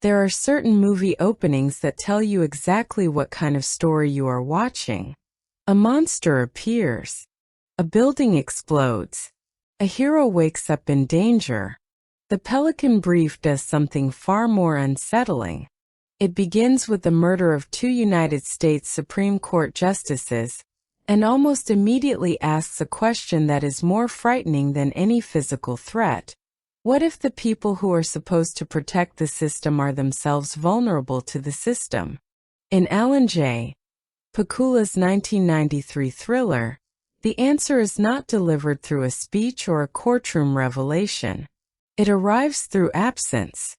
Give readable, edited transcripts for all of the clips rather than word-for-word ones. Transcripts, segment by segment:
There are certain movie openings that tell you exactly what kind of story you are watching. A monster appears. A building explodes. A hero wakes up in danger. The Pelican Brief does something far more unsettling. It begins with the murder of 2 United States Supreme Court justices, and almost immediately asks a question that is more frightening than any physical threat. What if the people who are supposed to protect the system are themselves vulnerable to the system? In Alan J. Pakula's 1993 thriller, the answer is not delivered through a speech or a courtroom revelation. It arrives through absence.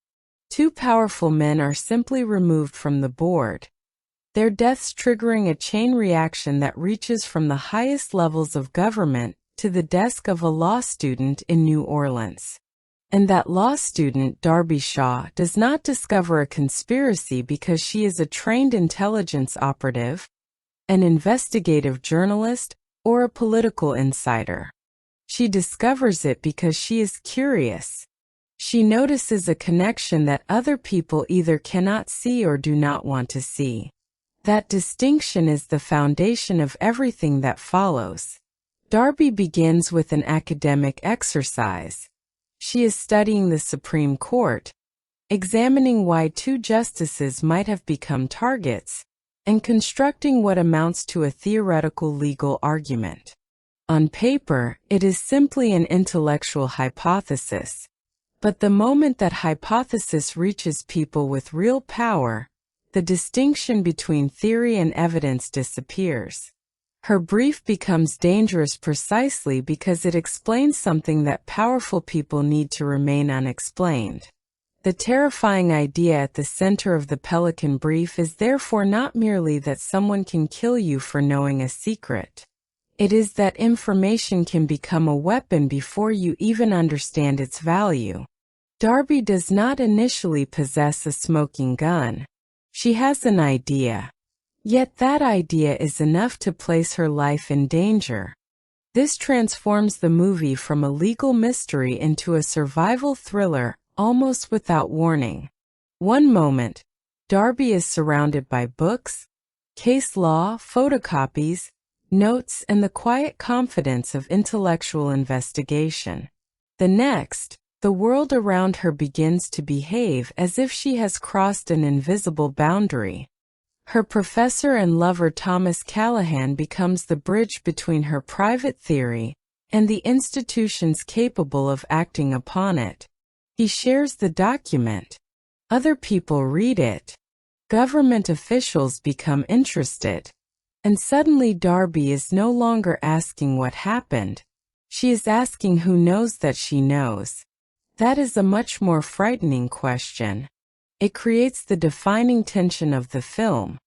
2 powerful men are simply removed from the board, their deaths triggering a chain reaction that reaches from the highest levels of government to the desk of a law student in New Orleans. And that law student, Darby Shaw, does not discover a conspiracy because she is a trained intelligence operative, an investigative journalist, or a political insider. She discovers it because she is curious. She notices a connection that other people either cannot see or do not want to see. That distinction is the foundation of everything that follows. Darby begins with an academic exercise. She is studying the Supreme Court, examining why 2 justices might have become targets, and constructing what amounts to a theoretical legal argument. On paper, it is simply an intellectual hypothesis. But the moment that hypothesis reaches people with real power, the distinction between theory and evidence disappears. Her brief becomes dangerous precisely because it explains something that powerful people need to remain unexplained. The terrifying idea at the center of the Pelican Brief is therefore not merely that someone can kill you for knowing a secret. It is that information can become a weapon before you even understand its value. Darby does not initially possess a smoking gun. She has an idea. Yet that idea is enough to place her life in danger. This transforms the movie from a legal mystery into a survival thriller, almost without warning. One moment, Darby is surrounded by books, case law, photocopies, notes, and the quiet confidence of intellectual investigation. The next, the world around her begins to behave as if she has crossed an invisible boundary. Her professor and lover Thomas Callahan becomes the bridge between her private theory and the institutions capable of acting upon it. He shares the document. Other people read it. Government officials become interested. And suddenly Darby is no longer asking what happened. She is asking who knows that she knows. That is a much more frightening question. It creates the defining tension of the film.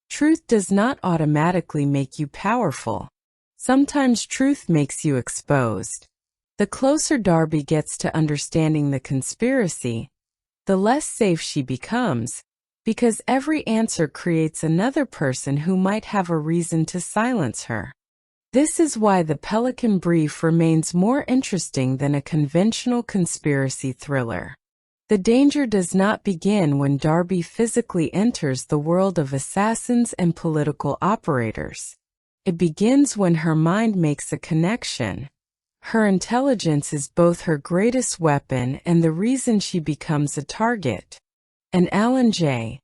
Truth does not automatically make you powerful. Sometimes truth makes you exposed. The closer Darby gets to understanding the conspiracy, the less safe she becomes, because every answer creates another person who might have a reason to silence her. This is why The Pelican Brief remains more interesting than a conventional conspiracy thriller. The danger does not begin when Darby physically enters the world of assassins and political operators. It begins when her mind makes a connection. Her intelligence is both her greatest weapon and the reason she becomes a target. And Alan J.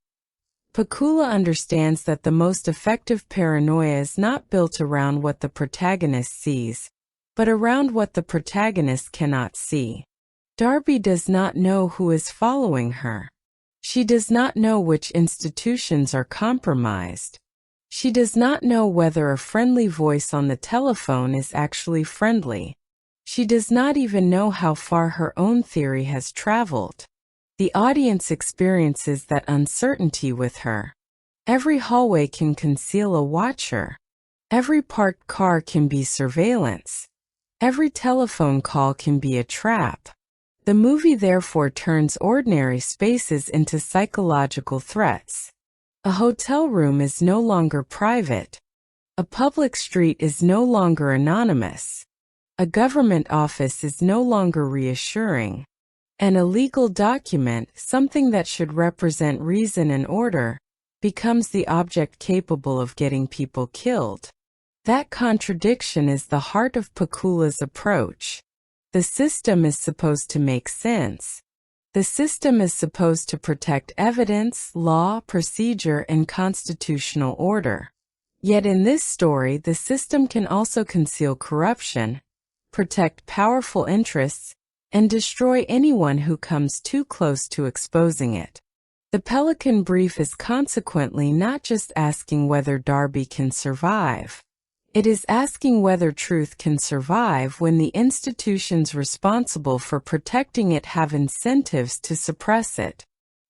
Pakula understands that the most effective paranoia is not built around what the protagonist sees, but around what the protagonist cannot see. Darby does not know who is following her. She does not know which institutions are compromised. She does not know whether a friendly voice on the telephone is actually friendly. She does not even know how far her own theory has traveled. The audience experiences that uncertainty with her. Every hallway can conceal a watcher. Every parked car can be surveillance. Every telephone call can be a trap. The movie therefore turns ordinary spaces into psychological threats. A hotel room is no longer private. A public street is no longer anonymous. A government office is no longer reassuring. And a legal document, something that should represent reason and order, becomes the object capable of getting people killed. That contradiction is the heart of Pakula's approach. The system is supposed to make sense. The system is supposed to protect evidence, law, procedure, and constitutional order. Yet in this story, the system can also conceal corruption, protect powerful interests, and destroy anyone who comes too close to exposing it. The Pelican Brief is consequently not just asking whether Darby can survive. It is asking whether truth can survive when the institutions responsible for protecting it have incentives to suppress it.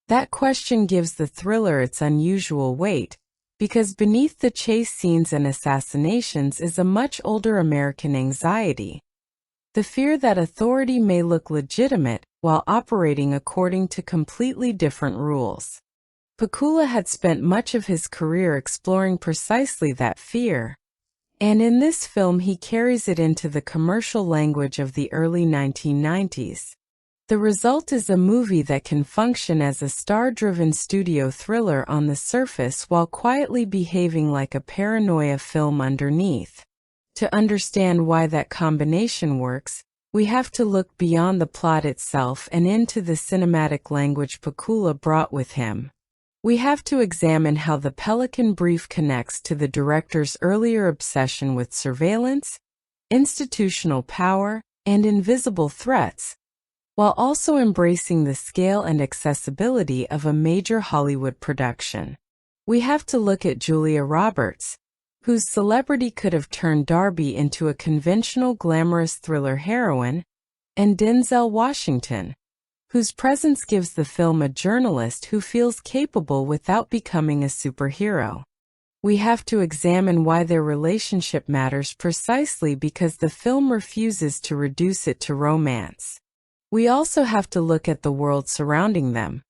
That question gives the thriller its unusual weight, because beneath the chase scenes and assassinations is a much older American anxiety. The fear that authority may look legitimate while operating according to completely different rules. Pakula had spent much of his career exploring precisely that fear. And in this film he carries it into the commercial language of the early 1990s. The result is a movie that can function as a star-driven studio thriller on the surface while quietly behaving like a paranoia film underneath. To understand why that combination works, we have to look beyond the plot itself and into the cinematic language Pakula brought with him. We have to examine how the Pelican Brief connects to the director's earlier obsession with surveillance, institutional power, and invisible threats, while also embracing the scale and accessibility of a major Hollywood production. We have to look at Julia Roberts, whose celebrity could have turned Darby into a conventional glamorous thriller heroine, and Denzel Washington, whose presence gives the film a journalist who feels capable without becoming a superhero. We have to examine why their relationship matters precisely because the film refuses to reduce it to romance. We also have to look at the world surrounding them.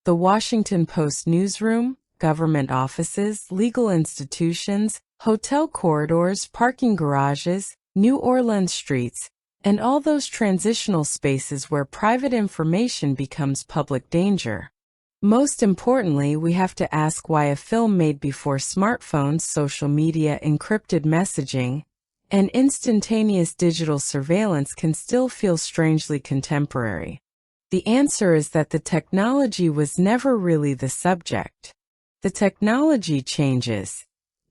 The Washington Post newsroom, government offices, legal institutions, hotel corridors, parking garages, New Orleans streets, and all those transitional spaces where private information becomes public danger. Most importantly, we have to ask why a film made before smartphones, social media, encrypted messaging, and instantaneous digital surveillance can still feel strangely contemporary. The answer is that the technology was never really the subject. The technology changes.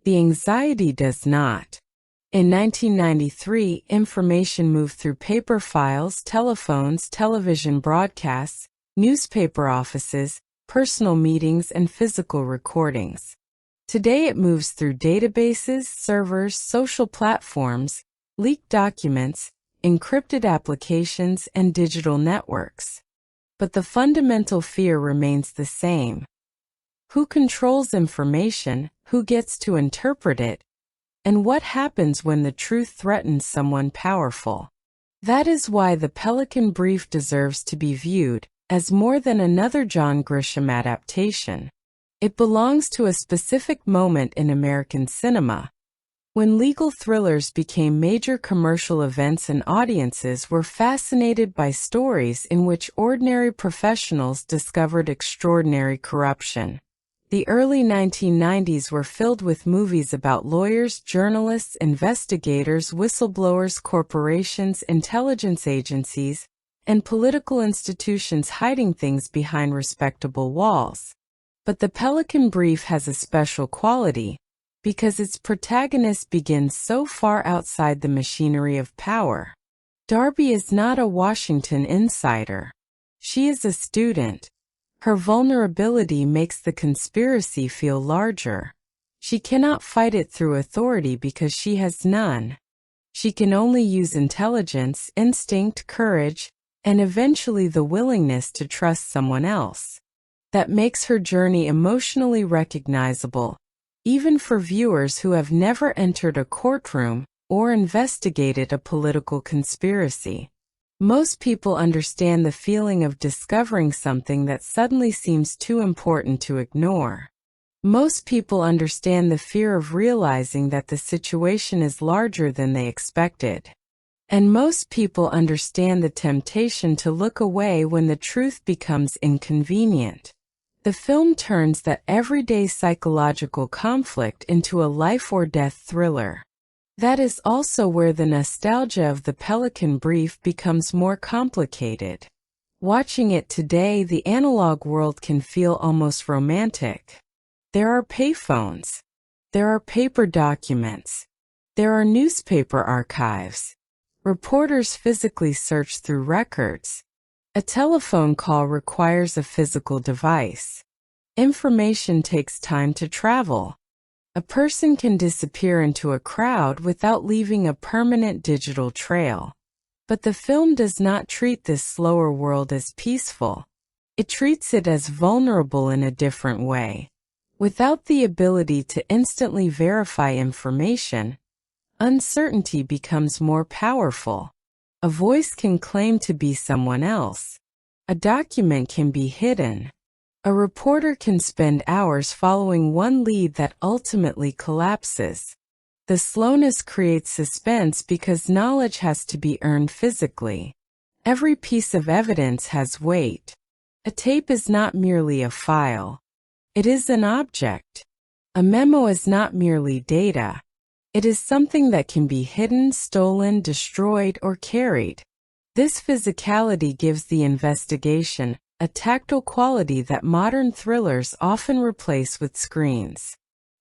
The anxiety does not. In 1993, information moved through paper files, telephones, television broadcasts, newspaper offices, personal meetings, and physical recordings. Today it moves through databases, servers, social platforms, leaked documents, encrypted applications, and digital networks. But the fundamental fear remains the same. Who controls information, who gets to interpret it, and what happens when the truth threatens someone powerful? That is why The Pelican Brief deserves to be viewed as more than another John Grisham adaptation. It belongs to a specific moment in American cinema, when legal thrillers became major commercial events and audiences were fascinated by stories in which ordinary professionals discovered extraordinary corruption. The early 1990s were filled with movies about lawyers, journalists, investigators, whistleblowers, corporations, intelligence agencies, and political institutions hiding things behind respectable walls. But The Pelican Brief has a special quality, because its protagonist begins so far outside the machinery of power. Darby is not a Washington insider. She is a student. Her vulnerability makes the conspiracy feel larger. She cannot fight it through authority because she has none. She can only use intelligence, instinct, courage, and eventually the willingness to trust someone else. That makes her journey emotionally recognizable, even for viewers who have never entered a courtroom or investigated a political conspiracy. Most people understand the feeling of discovering something that suddenly seems too important to ignore. Most people understand the fear of realizing that the situation is larger than they expected. And most people understand the temptation to look away when the truth becomes inconvenient. The film turns that everyday psychological conflict into a life-or-death thriller. That is also where the nostalgia of the Pelican Brief becomes more complicated. Watching it today, the analog world can feel almost romantic. There are payphones. There are paper documents. There are newspaper archives. Reporters physically search through records. A telephone call requires a physical device. Information takes time to travel. A person can disappear into a crowd without leaving a permanent digital trail. But the film does not treat this slower world as peaceful. It treats it as vulnerable in a different way. Without the ability to instantly verify information, uncertainty becomes more powerful. A voice can claim to be someone else. A document can be hidden. A reporter can spend hours following one lead that ultimately collapses. The slowness creates suspense because knowledge has to be earned physically. Every piece of evidence has weight. A tape is not merely a file. It is an object. A memo is not merely data. It is something that can be hidden, stolen, destroyed, or carried. This physicality gives the investigation a tactile quality that modern thrillers often replace with screens.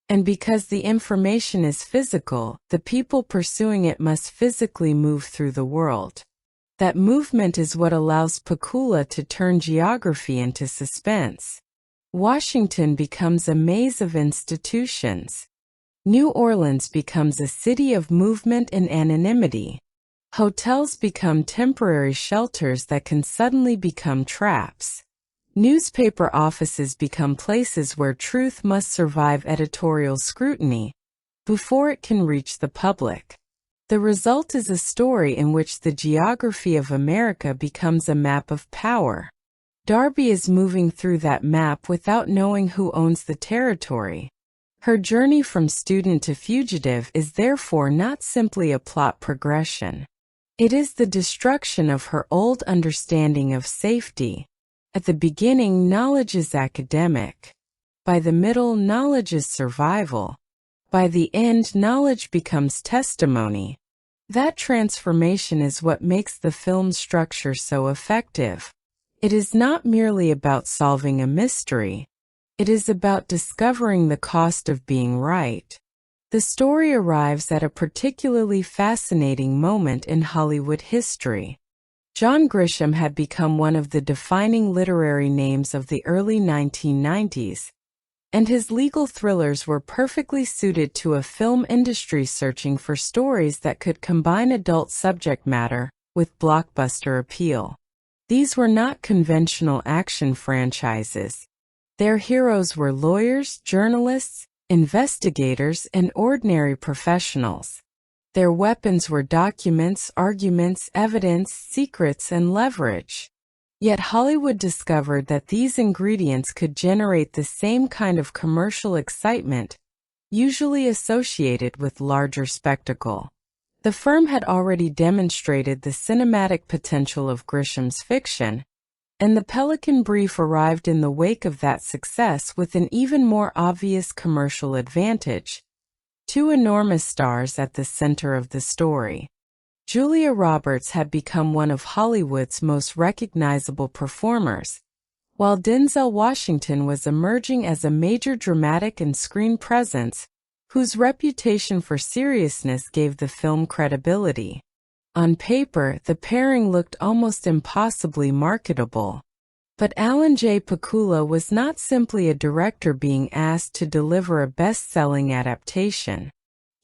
And because the information is physical, the people pursuing it must physically move through the world. That movement is what allows Pakula to turn geography into suspense. Washington becomes a maze of institutions. New Orleans becomes a city of movement and anonymity. Hotels become temporary shelters that can suddenly become traps. Newspaper offices become places where truth must survive editorial scrutiny before it can reach the public. The result is a story in which the geography of America becomes a map of power. Darby is moving through that map without knowing who owns the territory. Her journey from student to fugitive is therefore not simply a plot progression. It is the destruction of her old understanding of safety. At the beginning, knowledge is academic. By the middle, knowledge is survival. By the end, knowledge becomes testimony. That transformation is what makes the film's structure so effective. It is not merely about solving a mystery. It is about discovering the cost of being right. The story arrives at a particularly fascinating moment in Hollywood history. John Grisham had become one of the defining literary names of the early 1990s, and his legal thrillers were perfectly suited to a film industry searching for stories that could combine adult subject matter with blockbuster appeal. These were not conventional action franchises. Their heroes were lawyers, journalists, investigators, and ordinary professionals. Their weapons were documents, arguments, evidence, secrets, and leverage. Yet Hollywood discovered that these ingredients could generate the same kind of commercial excitement, usually associated with larger spectacle. The firm had already demonstrated the cinematic potential of Grisham's fiction, and The Pelican Brief arrived in the wake of that success with an even more obvious commercial advantage. Two enormous stars at the center of the story. Julia Roberts had become one of Hollywood's most recognizable performers, while Denzel Washington was emerging as a major dramatic and screen presence, whose reputation for seriousness gave the film credibility. On paper, the pairing looked almost impossibly marketable. But Alan J. Pakula was not simply a director being asked to deliver a best-selling adaptation.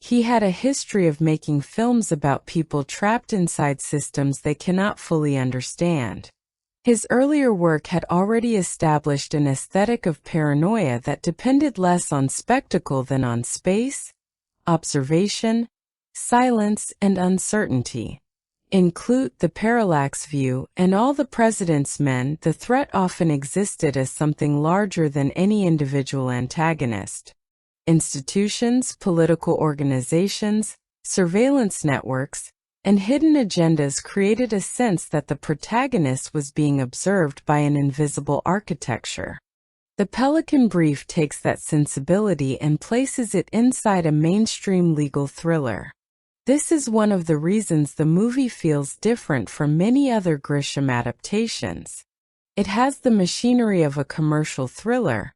He had a history of making films about people trapped inside systems they cannot fully understand. His earlier work had already established an aesthetic of paranoia that depended less on spectacle than on space, observation, silence, and uncertainty. In Clute, The Parallax View, and All the President's Men, the threat often existed as something larger than any individual antagonist. Institutions, political organizations, surveillance networks, and hidden agendas created a sense that the protagonist was being observed by an invisible architecture. The Pelican Brief takes that sensibility and places it inside a mainstream legal thriller. This is one of the reasons the movie feels different from many other Grisham adaptations. It has the machinery of a commercial thriller,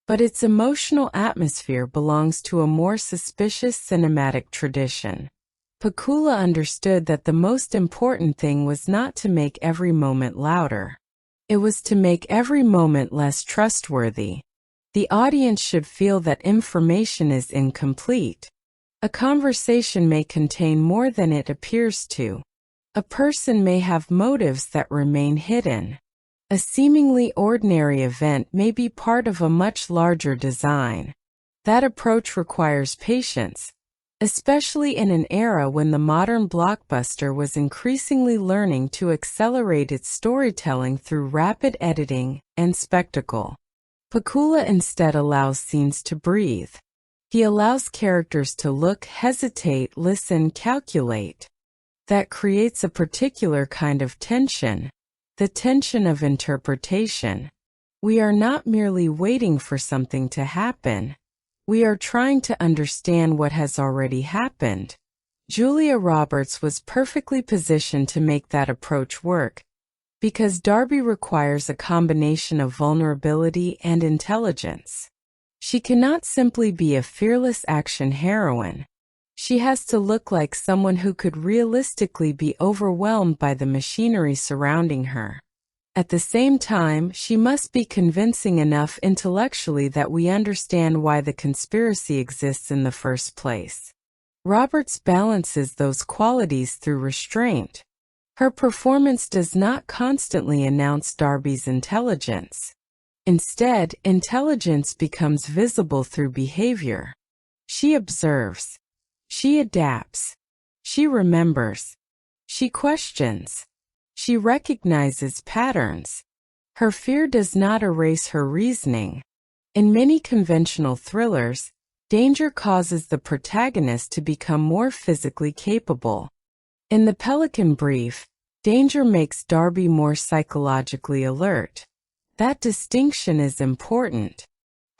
but its emotional atmosphere belongs to a more suspicious cinematic tradition. Pakula understood that the most important thing was not to make every moment louder. It was to make every moment less trustworthy. The audience should feel that information is incomplete. A conversation may contain more than it appears to. A person may have motives that remain hidden. A seemingly ordinary event may be part of a much larger design. That approach requires patience, especially in an era when the modern blockbuster was increasingly learning to accelerate its storytelling through rapid editing and spectacle. Pakula instead allows scenes to breathe. He allows characters to look, hesitate, listen, calculate. That creates a particular kind of tension, the tension of interpretation. We are not merely waiting for something to happen. We are trying to understand what has already happened. Julia Roberts was perfectly positioned to make that approach work, because Darby requires a combination of vulnerability and intelligence. She cannot simply be a fearless action heroine. She has to look like someone who could realistically be overwhelmed by the machinery surrounding her. At the same time, she must be convincing enough intellectually that we understand why the conspiracy exists in the first place. Roberts balances those qualities through restraint. Her performance does not constantly announce Darby's intelligence. Instead, intelligence becomes visible through behavior. She observes. She adapts. She remembers. She questions. She recognizes patterns. Her fear does not erase her reasoning. In many conventional thrillers, danger causes the protagonist to become more physically capable. In The Pelican Brief, danger makes Darby more psychologically alert. That distinction is important.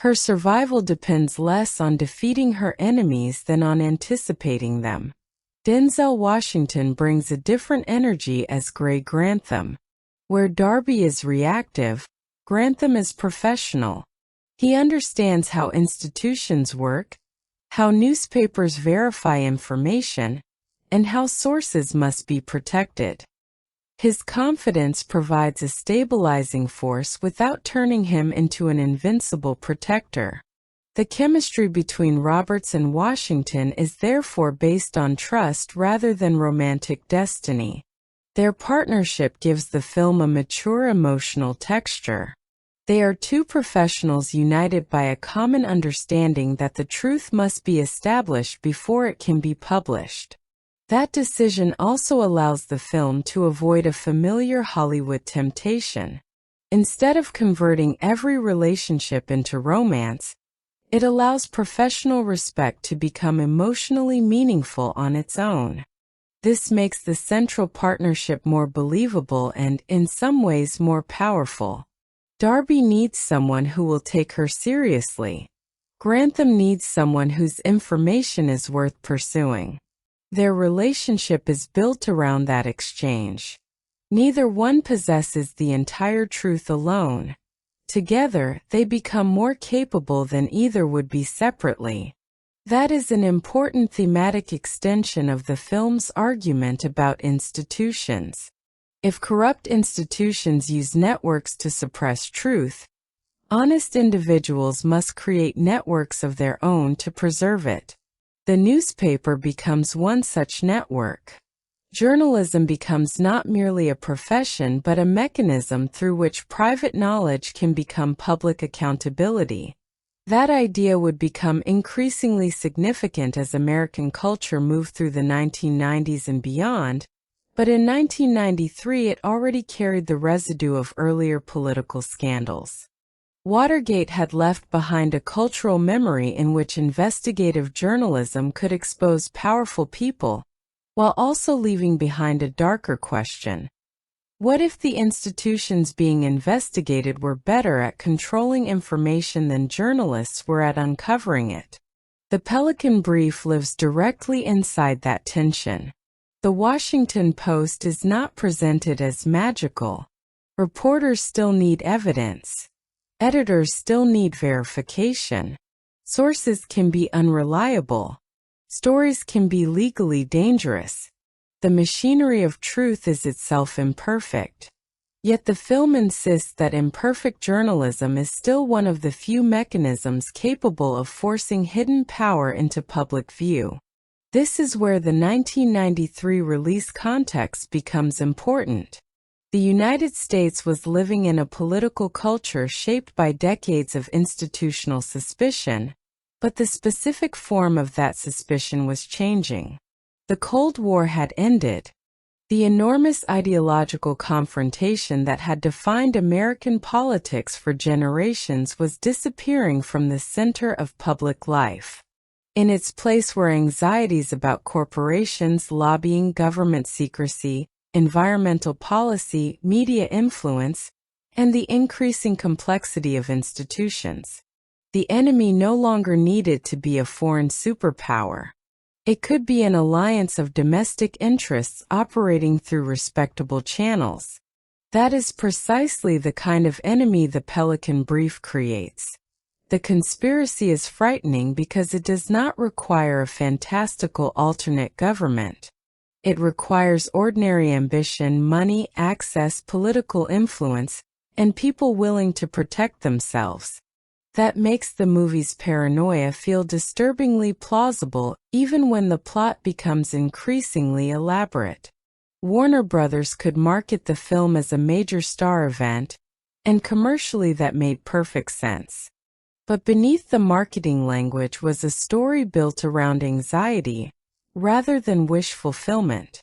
Her survival depends less on defeating her enemies than on anticipating them. Denzel Washington brings a different energy as Gray Grantham. Where Darby is reactive, Grantham is professional. He understands how institutions work, how newspapers verify information, and how sources must be protected. His confidence provides a stabilizing force without turning him into an invincible protector. The chemistry between Roberts and Washington is therefore based on trust rather than romantic destiny. Their partnership gives the film a mature emotional texture. They are two professionals united by a common understanding that the truth must be established before it can be published. That decision also allows the film to avoid a familiar Hollywood temptation. Instead of converting every relationship into romance, it allows professional respect to become emotionally meaningful on its own. This makes the central partnership more believable and, in some ways, more powerful. Darby needs someone who will take her seriously. Grantham needs someone whose information is worth pursuing. Their relationship is built around that exchange. Neither one possesses the entire truth alone. Together, they become more capable than either would be separately. That is an important thematic extension of the film's argument about institutions. If corrupt institutions use networks to suppress truth, honest individuals must create networks of their own to preserve it. The newspaper becomes one such network. Journalism becomes not merely a profession but a mechanism through which private knowledge can become public accountability. That idea would become increasingly significant as American culture moved through the 1990s and beyond, but in 1993 it already carried the residue of earlier political scandals. Watergate had left behind a cultural memory in which investigative journalism could expose powerful people, while also leaving behind a darker question. What if the institutions being investigated were better at controlling information than journalists were at uncovering it? The Pelican Brief lives directly inside that tension. The Washington Post is not presented as magical. Reporters still need evidence. Editors still need verification. Sources can be unreliable. Stories can be legally dangerous. The machinery of truth is itself imperfect. Yet the film insists that imperfect journalism is still one of the few mechanisms capable of forcing hidden power into public view. This is where the 1993 release context becomes important. The United States was living in a political culture shaped by decades of institutional suspicion, but the specific form of that suspicion was changing. The Cold War had ended. The enormous ideological confrontation that had defined American politics for generations was disappearing from the center of public life. In its place were anxieties about corporations, lobbying, government secrecy, environmental policy, media influence, and the increasing complexity of institutions. The enemy no longer needed to be a foreign superpower. It could be an alliance of domestic interests operating through respectable channels. That is precisely the kind of enemy the Pelican Brief creates. The conspiracy is frightening because it does not require a fantastical alternate government. It requires ordinary ambition, money, access, political influence, and people willing to protect themselves. That makes the movie's paranoia feel disturbingly plausible, even when the plot becomes increasingly elaborate. Warner Brothers could market the film as a major star event, and commercially that made perfect sense. But beneath the marketing language was a story built around anxiety, rather than wish fulfillment.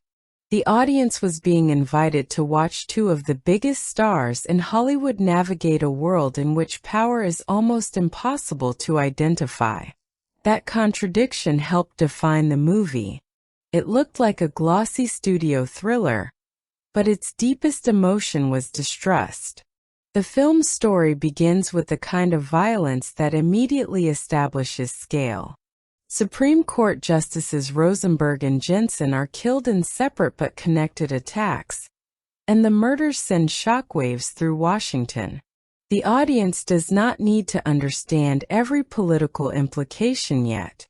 The audience was being invited to watch two of the biggest stars in Hollywood navigate a world in which power is almost impossible to identify. That contradiction helped define the movie. It looked like a glossy studio thriller, but its deepest emotion was distrust. The film's story begins with the kind of violence that immediately establishes scale. Supreme Court Justices Rosenberg and Jensen are killed in separate but connected attacks, and the murders send shockwaves through Washington. The audience does not need to understand every political implication yet.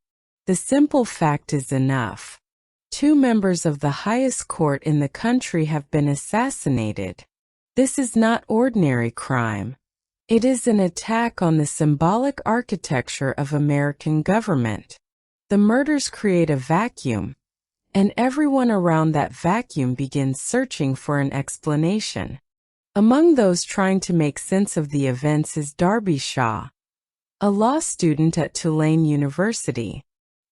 The simple fact is enough. Two members of the highest court in the country have been assassinated. This is not ordinary crime. It is an attack on the symbolic architecture of American government. The murders create a vacuum, and everyone around that vacuum begins searching for an explanation. Among those trying to make sense of the events is Darby Shaw, a law student at Tulane University.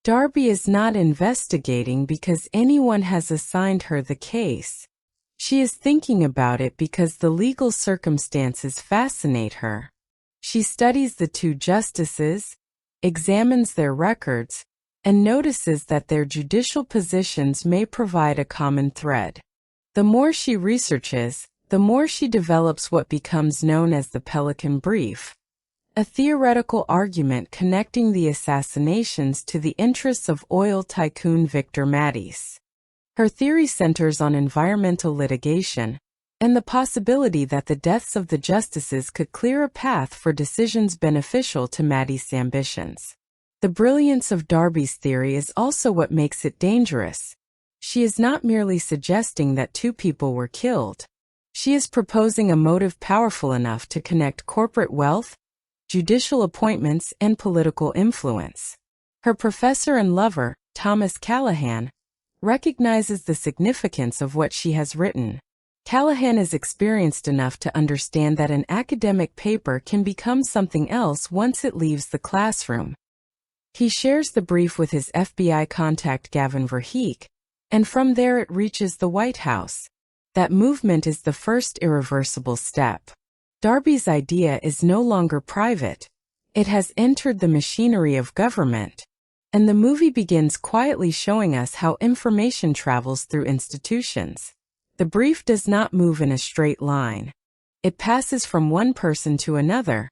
Darby is not investigating because anyone has assigned her the case. She is thinking about it because the legal circumstances fascinate her. She studies the two justices, examines their records, and notices that their judicial positions may provide a common thread. The more she researches, the more she develops what becomes known as the Pelican Brief, a theoretical argument connecting the assassinations to the interests of oil tycoon Victor Mattiece. Her theory centers on environmental litigation and the possibility that the deaths of the justices could clear a path for decisions beneficial to Mattiece's ambitions. The brilliance of Darby's theory is also what makes it dangerous. She is not merely suggesting that two people were killed. She is proposing a motive powerful enough to connect corporate wealth, judicial appointments, and political influence. Her professor and lover, Thomas Callahan, recognizes the significance of what she has written. Callahan is experienced enough to understand that an academic paper can become something else once it leaves the classroom. He shares the brief with his FBI contact Gavin Verheek, and from there it reaches the White House. That movement is the first irreversible step. Darby's idea is no longer private. It has entered the machinery of government. And the movie begins quietly showing us how information travels through institutions. The brief does not move in a straight line. It passes from one person to another,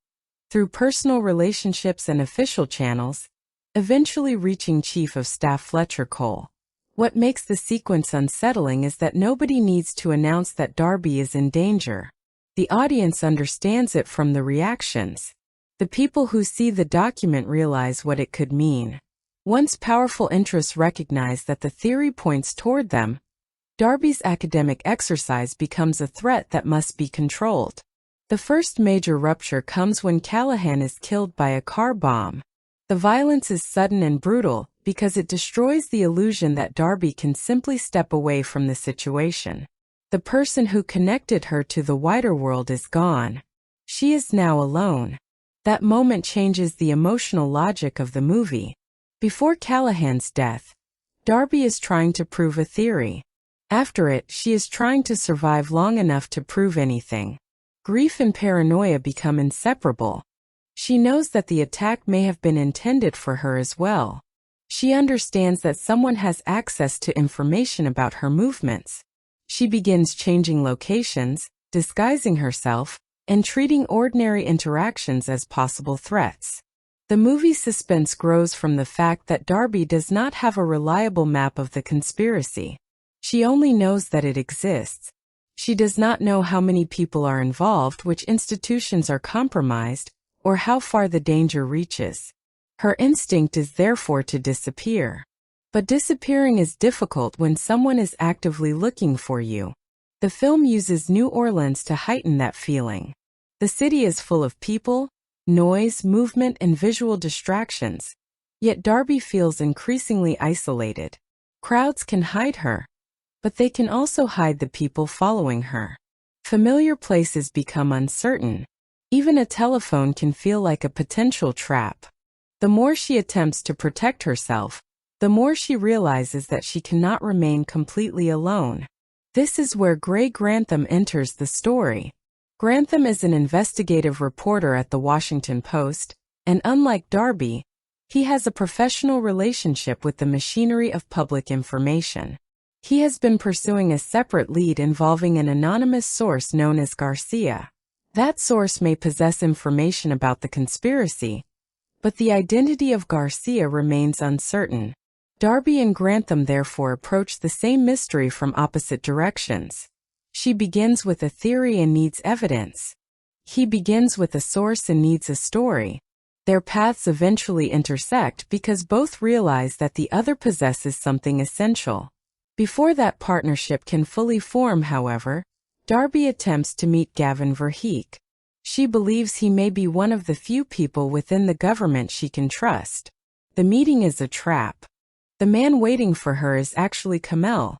through personal relationships and official channels, eventually reaching Chief of Staff Fletcher Cole. What makes the sequence unsettling is that nobody needs to announce that Darby is in danger. The audience understands it from the reactions. The people who see the document realize what it could mean. Once powerful interests recognize that the theory points toward them, Darby's academic exercise becomes a threat that must be controlled. The first major rupture comes when Callahan is killed by a car bomb. The violence is sudden and brutal because it destroys the illusion that Darby can simply step away from the situation. The person who connected her to the wider world is gone. She is now alone. That moment changes the emotional logic of the movie. Before Callahan's death, Darby is trying to prove a theory. After it, she is trying to survive long enough to prove anything. Grief and paranoia become inseparable. She knows that the attack may have been intended for her as well. She understands that someone has access to information about her movements. She begins changing locations, disguising herself, and treating ordinary interactions as possible threats. The movie's suspense grows from the fact that Darby does not have a reliable map of the conspiracy. She only knows that it exists. She does not know how many people are involved, which institutions are compromised, or how far the danger reaches. Her instinct is therefore to disappear. But disappearing is difficult when someone is actively looking for you. The film uses New Orleans to heighten that feeling. The city is full of people, noise, movement, and visual distractions. Yet Darby feels increasingly isolated. Crowds can hide her, but they can also hide the people following her. Familiar places become uncertain. Even a telephone can feel like a potential trap. The more she attempts to protect herself, the more she realizes that she cannot remain completely alone. This is where Gray Grantham enters the story. Grantham is an investigative reporter at the Washington Post, and unlike Darby, he has a professional relationship with the machinery of public information. He has been pursuing a separate lead involving an anonymous source known as Garcia. That source may possess information about the conspiracy, but the identity of Garcia remains uncertain. Darby and Grantham therefore approach the same mystery from opposite directions. She begins with a theory and needs evidence. He begins with a source and needs a story. Their paths eventually intersect because both realize that the other possesses something essential. Before that partnership can fully form, however, Darby attempts to meet Gavin Verheek. She believes he may be one of the few people within the government she can trust. The meeting is a trap. The man waiting for her is actually Kamel,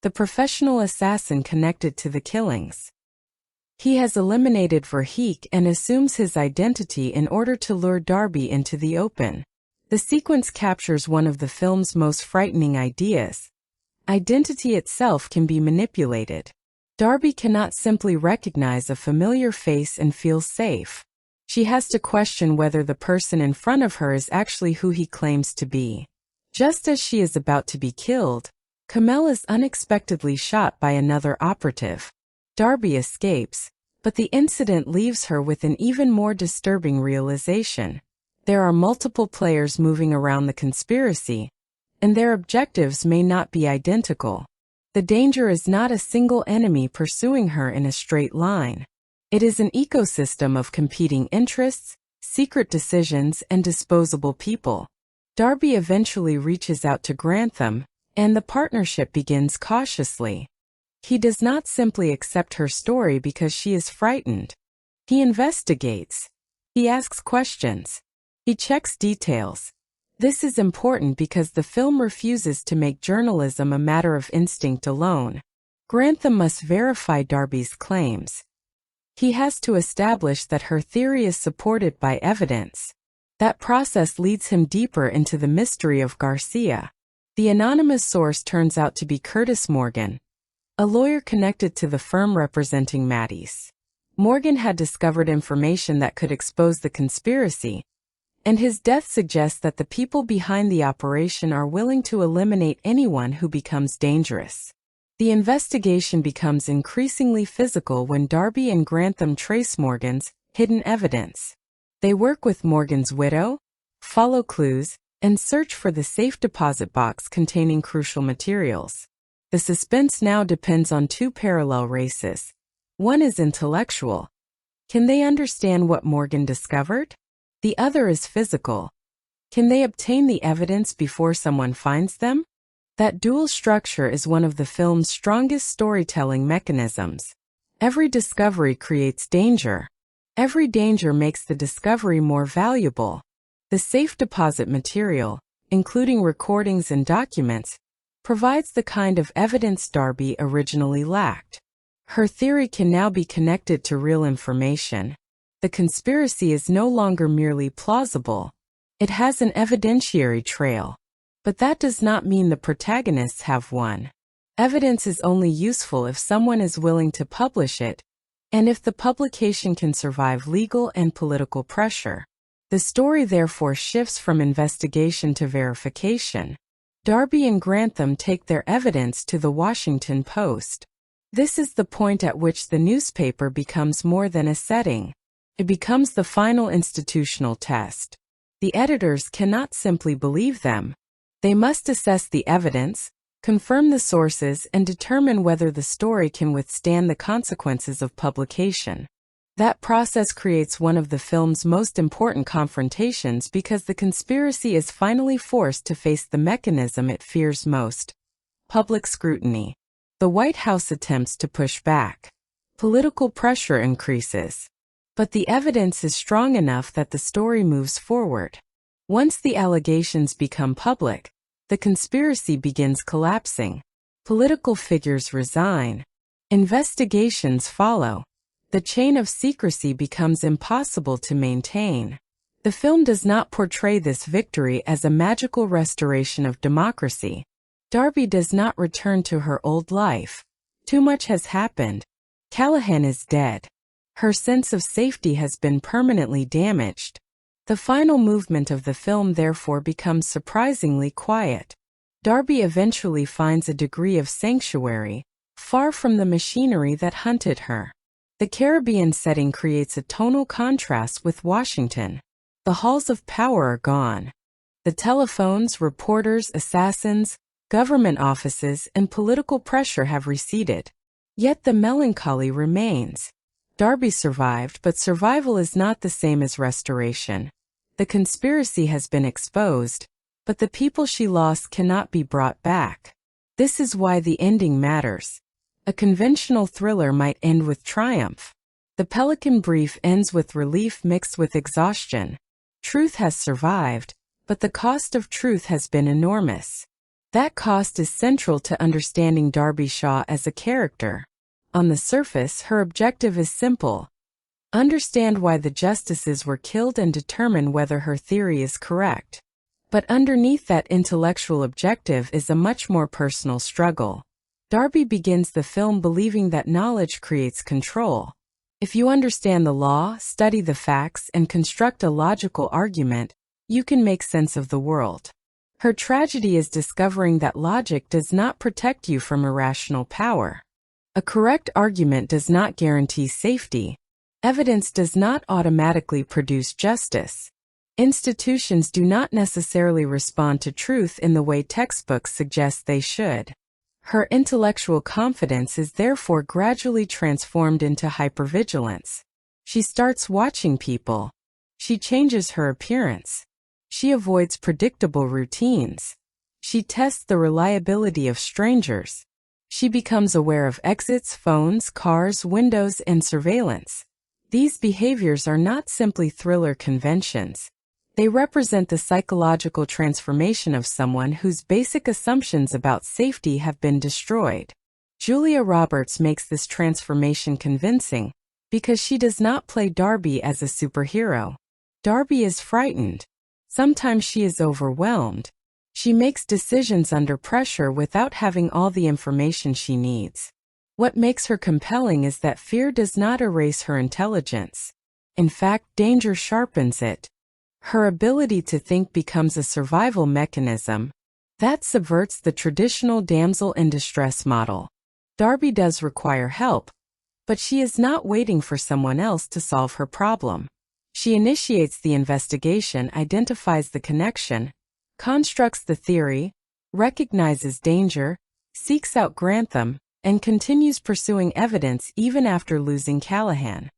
the professional assassin connected to the killings. He has eliminated Verheek and assumes his identity in order to lure Darby into the open. The sequence captures one of the film's most frightening ideas. Identity itself can be manipulated. Darby cannot simply recognize a familiar face and feel safe. She has to question whether the person in front of her is actually who he claims to be. Just as she is about to be killed, Kamel is unexpectedly shot by another operative. Darby escapes, but the incident leaves her with an even more disturbing realization. There are multiple players moving around the conspiracy, and their objectives may not be identical. The danger is not a single enemy pursuing her in a straight line. It is an ecosystem of competing interests, secret decisions, and disposable people. Darby eventually reaches out to Grantham, and the partnership begins cautiously. He does not simply accept her story because she is frightened. He investigates. He asks questions. He checks details. This is important because the film refuses to make journalism a matter of instinct alone. Grantham must verify Darby's claims. He has to establish that her theory is supported by evidence. That process leads him deeper into the mystery of Garcia. The anonymous source turns out to be Curtis Morgan, a lawyer connected to the firm representing Matisse. Morgan had discovered information that could expose the conspiracy, and his death suggests that the people behind the operation are willing to eliminate anyone who becomes dangerous. The investigation becomes increasingly physical when Darby and Grantham trace Morgan's hidden evidence. They work with Morgan's widow, follow clues, and search for the safe deposit box containing crucial materials. The suspense now depends on two parallel races. One is intellectual. Can they understand what Morgan discovered? The other is physical. Can they obtain the evidence before someone finds them? That dual structure is one of the film's strongest storytelling mechanisms. Every discovery creates danger. Every danger makes the discovery more valuable. The safe deposit material, including recordings and documents, provides the kind of evidence Darby originally lacked. Her theory can now be connected to real information. The conspiracy is no longer merely plausible. It has an evidentiary trail. But that does not mean the protagonists have won. Evidence is only useful if someone is willing to publish it, and if the publication can survive legal and political pressure. The story therefore shifts from investigation to verification. Darby and Grantham take their evidence to the Washington Post. This is the point at which the newspaper becomes more than a setting. It becomes the final institutional test. The editors cannot simply believe them. They must assess the evidence, confirm the sources, and determine whether the story can withstand the consequences of publication. That process creates one of the film's most important confrontations because the conspiracy is finally forced to face the mechanism it fears most: public scrutiny. The White House attempts to push back. Political pressure increases. But the evidence is strong enough that the story moves forward. Once the allegations become public, the conspiracy begins collapsing. Political figures resign. Investigations follow. The chain of secrecy becomes impossible to maintain. The film does not portray this victory as a magical restoration of democracy. Darby does not return to her old life. Too much has happened. Callahan is dead. Her sense of safety has been permanently damaged. The final movement of the film therefore becomes surprisingly quiet. Darby eventually finds a degree of sanctuary, far from the machinery that hunted her. The Caribbean setting creates a tonal contrast with Washington. The halls of power are gone. The telephones, reporters, assassins, government offices, and political pressure have receded. Yet the melancholy remains. Darby survived, but survival is not the same as restoration. The conspiracy has been exposed, but the people she lost cannot be brought back. This is why the ending matters. A conventional thriller might end with triumph. The Pelican Brief ends with relief mixed with exhaustion. Truth has survived, but the cost of truth has been enormous. That cost is central to understanding Darby Shaw as a character. On the surface, her objective is simple: understand why the justices were killed and determine whether her theory is correct. But underneath that intellectual objective is a much more personal struggle. Darby begins the film believing that knowledge creates control. If you understand the law, study the facts, and construct a logical argument, you can make sense of the world. Her tragedy is discovering that logic does not protect you from irrational power. A correct argument does not guarantee safety. Evidence does not automatically produce justice. Institutions do not necessarily respond to truth in the way textbooks suggest they should. Her intellectual confidence is therefore gradually transformed into hypervigilance. She starts watching people. She changes her appearance. She avoids predictable routines. She tests the reliability of strangers. She becomes aware of exits, phones, cars, windows, and surveillance. These behaviors are not simply thriller conventions. They represent the psychological transformation of someone whose basic assumptions about safety have been destroyed. Julia Roberts makes this transformation convincing because she does not play Darby as a superhero. Darby is frightened. Sometimes she is overwhelmed. She makes decisions under pressure without having all the information she needs. What makes her compelling is that fear does not erase her intelligence. In fact, danger sharpens it. Her ability to think becomes a survival mechanism that subverts the traditional damsel in distress model. Darby does require help, but she is not waiting for someone else to solve her problem. She initiates the investigation, identifies the connection, constructs the theory, recognizes danger, seeks out Grantham, and continues pursuing evidence even after losing Callahan.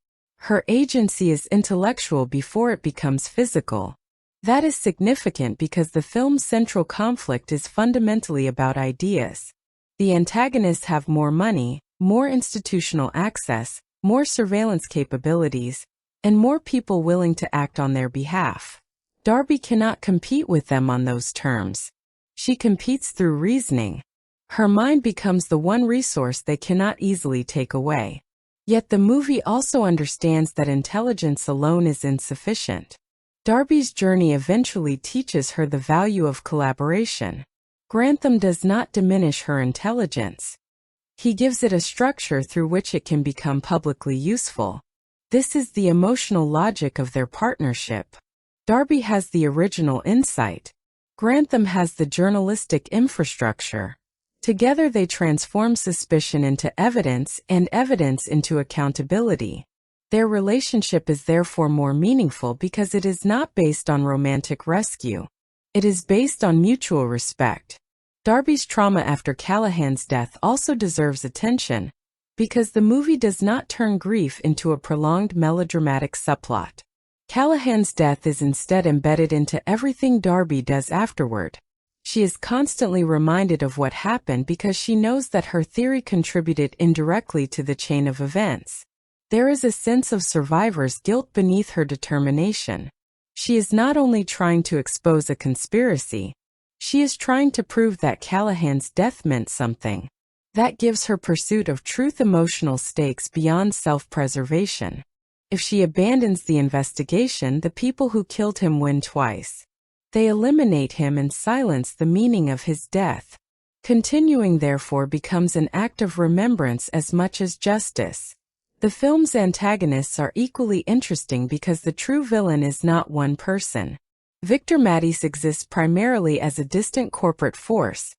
Her agency is intellectual before it becomes physical. That is significant because the film's central conflict is fundamentally about ideas. The antagonists have more money, more institutional access, more surveillance capabilities, and more people willing to act on their behalf. Darby cannot compete with them on those terms. She competes through reasoning. Her mind becomes the one resource they cannot easily take away. Yet the movie also understands that intelligence alone is insufficient. Darby's journey eventually teaches her the value of collaboration. Grantham does not diminish her intelligence. He gives it a structure through which it can become publicly useful. This is the emotional logic of their partnership. Darby has the original insight. Grantham has the journalistic infrastructure. Together they transform suspicion into evidence and evidence into accountability. Their relationship is therefore more meaningful because it is not based on romantic rescue. It is based on mutual respect. Darby's trauma after Callahan's death also deserves attention, because the movie does not turn grief into a prolonged melodramatic subplot. Callahan's death is instead embedded into everything Darby does afterward. She is constantly reminded of what happened because she knows that her theory contributed indirectly to the chain of events. There is a sense of survivor's guilt beneath her determination. She is not only trying to expose a conspiracy, she is trying to prove that Callahan's death meant something. That gives her pursuit of truth emotional stakes beyond self-preservation. If she abandons the investigation, the people who killed him win twice. They eliminate him and silence the meaning of his death. Continuing, therefore, becomes an act of remembrance as much as justice. The film's antagonists are equally interesting because the true villain is not one person. Victor Matisse exists primarily as a distant corporate force,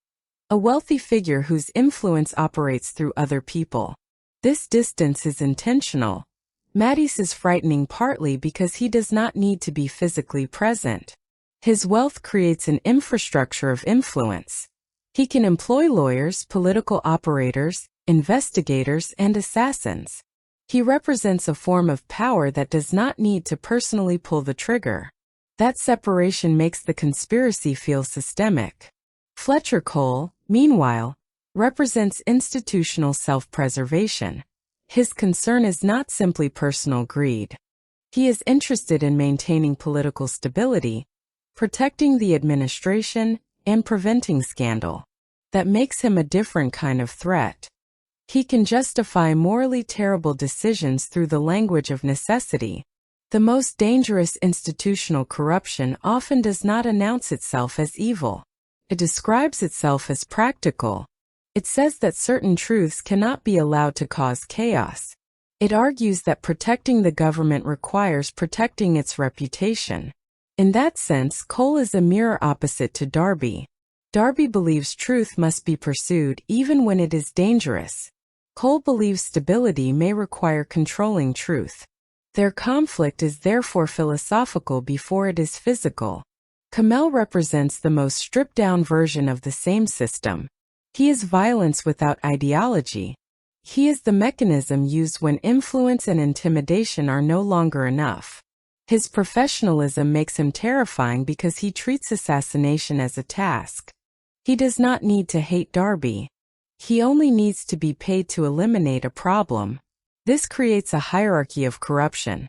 a wealthy figure whose influence operates through other people. This distance is intentional. Matisse is frightening partly because he does not need to be physically present. His wealth creates an infrastructure of influence. He can employ lawyers, political operators, investigators, and assassins. He represents a form of power that does not need to personally pull the trigger. That separation makes the conspiracy feel systemic. Fletcher Cole, meanwhile, represents institutional self-preservation. His concern is not simply personal greed. He is interested in maintaining political stability, protecting the administration, and preventing scandal. That makes him a different kind of threat. He can justify morally terrible decisions through the language of necessity. The most dangerous institutional corruption often does not announce itself as evil. It describes itself as practical. It says that certain truths cannot be allowed to cause chaos. It argues that protecting the government requires protecting its reputation. In that sense, Cole is a mirror opposite to Darby. Darby believes truth must be pursued even when it is dangerous. Cole believes stability may require controlling truth. Their conflict is therefore philosophical before it is physical. Kamel represents the most stripped-down version of the same system. He is violence without ideology. He is the mechanism used when influence and intimidation are no longer enough. His professionalism makes him terrifying because he treats assassination as a task. He does not need to hate Darby. He only needs to be paid to eliminate a problem. This creates a hierarchy of corruption.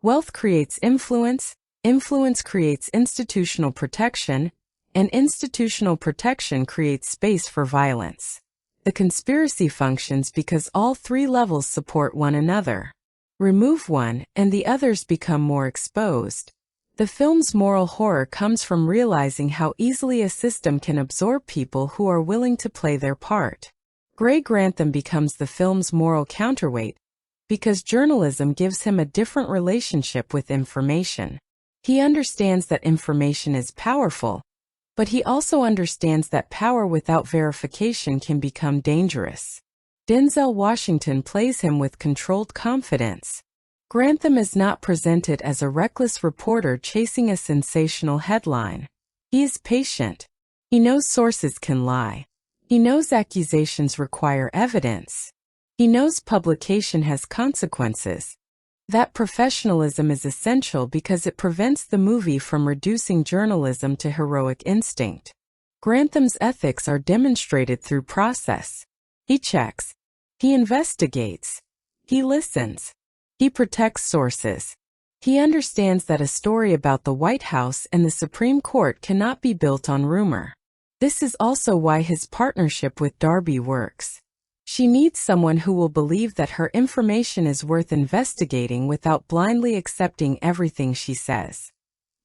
Wealth creates influence, influence creates institutional protection, and institutional protection creates space for violence. The conspiracy functions because all three levels support one another. Remove one, and the others become more exposed. The film's moral horror comes from realizing how easily a system can absorb people who are willing to play their part. Gray Grantham becomes the film's moral counterweight, because journalism gives him a different relationship with information. He understands that information is powerful, but he also understands that power without verification can become dangerous. Denzel Washington plays him with controlled confidence. Grantham is not presented as a reckless reporter chasing a sensational headline. He is patient. He knows sources can lie. He knows accusations require evidence. He knows publication has consequences. That professionalism is essential because it prevents the movie from reducing journalism to heroic instinct. Grantham's ethics are demonstrated through process. He checks. He investigates. He listens. He protects sources. He understands that a story about the White House and the Supreme Court cannot be built on rumor. This is also why his partnership with Darby works. She needs someone who will believe that her information is worth investigating without blindly accepting everything she says.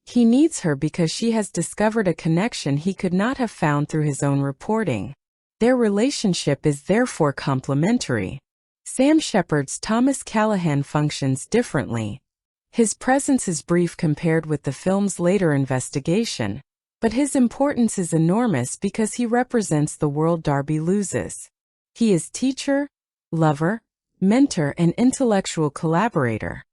He needs her because she has discovered a connection he could not have found through his own reporting. Their relationship is therefore complementary. Sam Shepard's Thomas Callahan functions differently. His presence is brief compared with the film's later investigation, but his importance is enormous because he represents the world Darby loses. He is teacher, lover, mentor, and intellectual collaborator.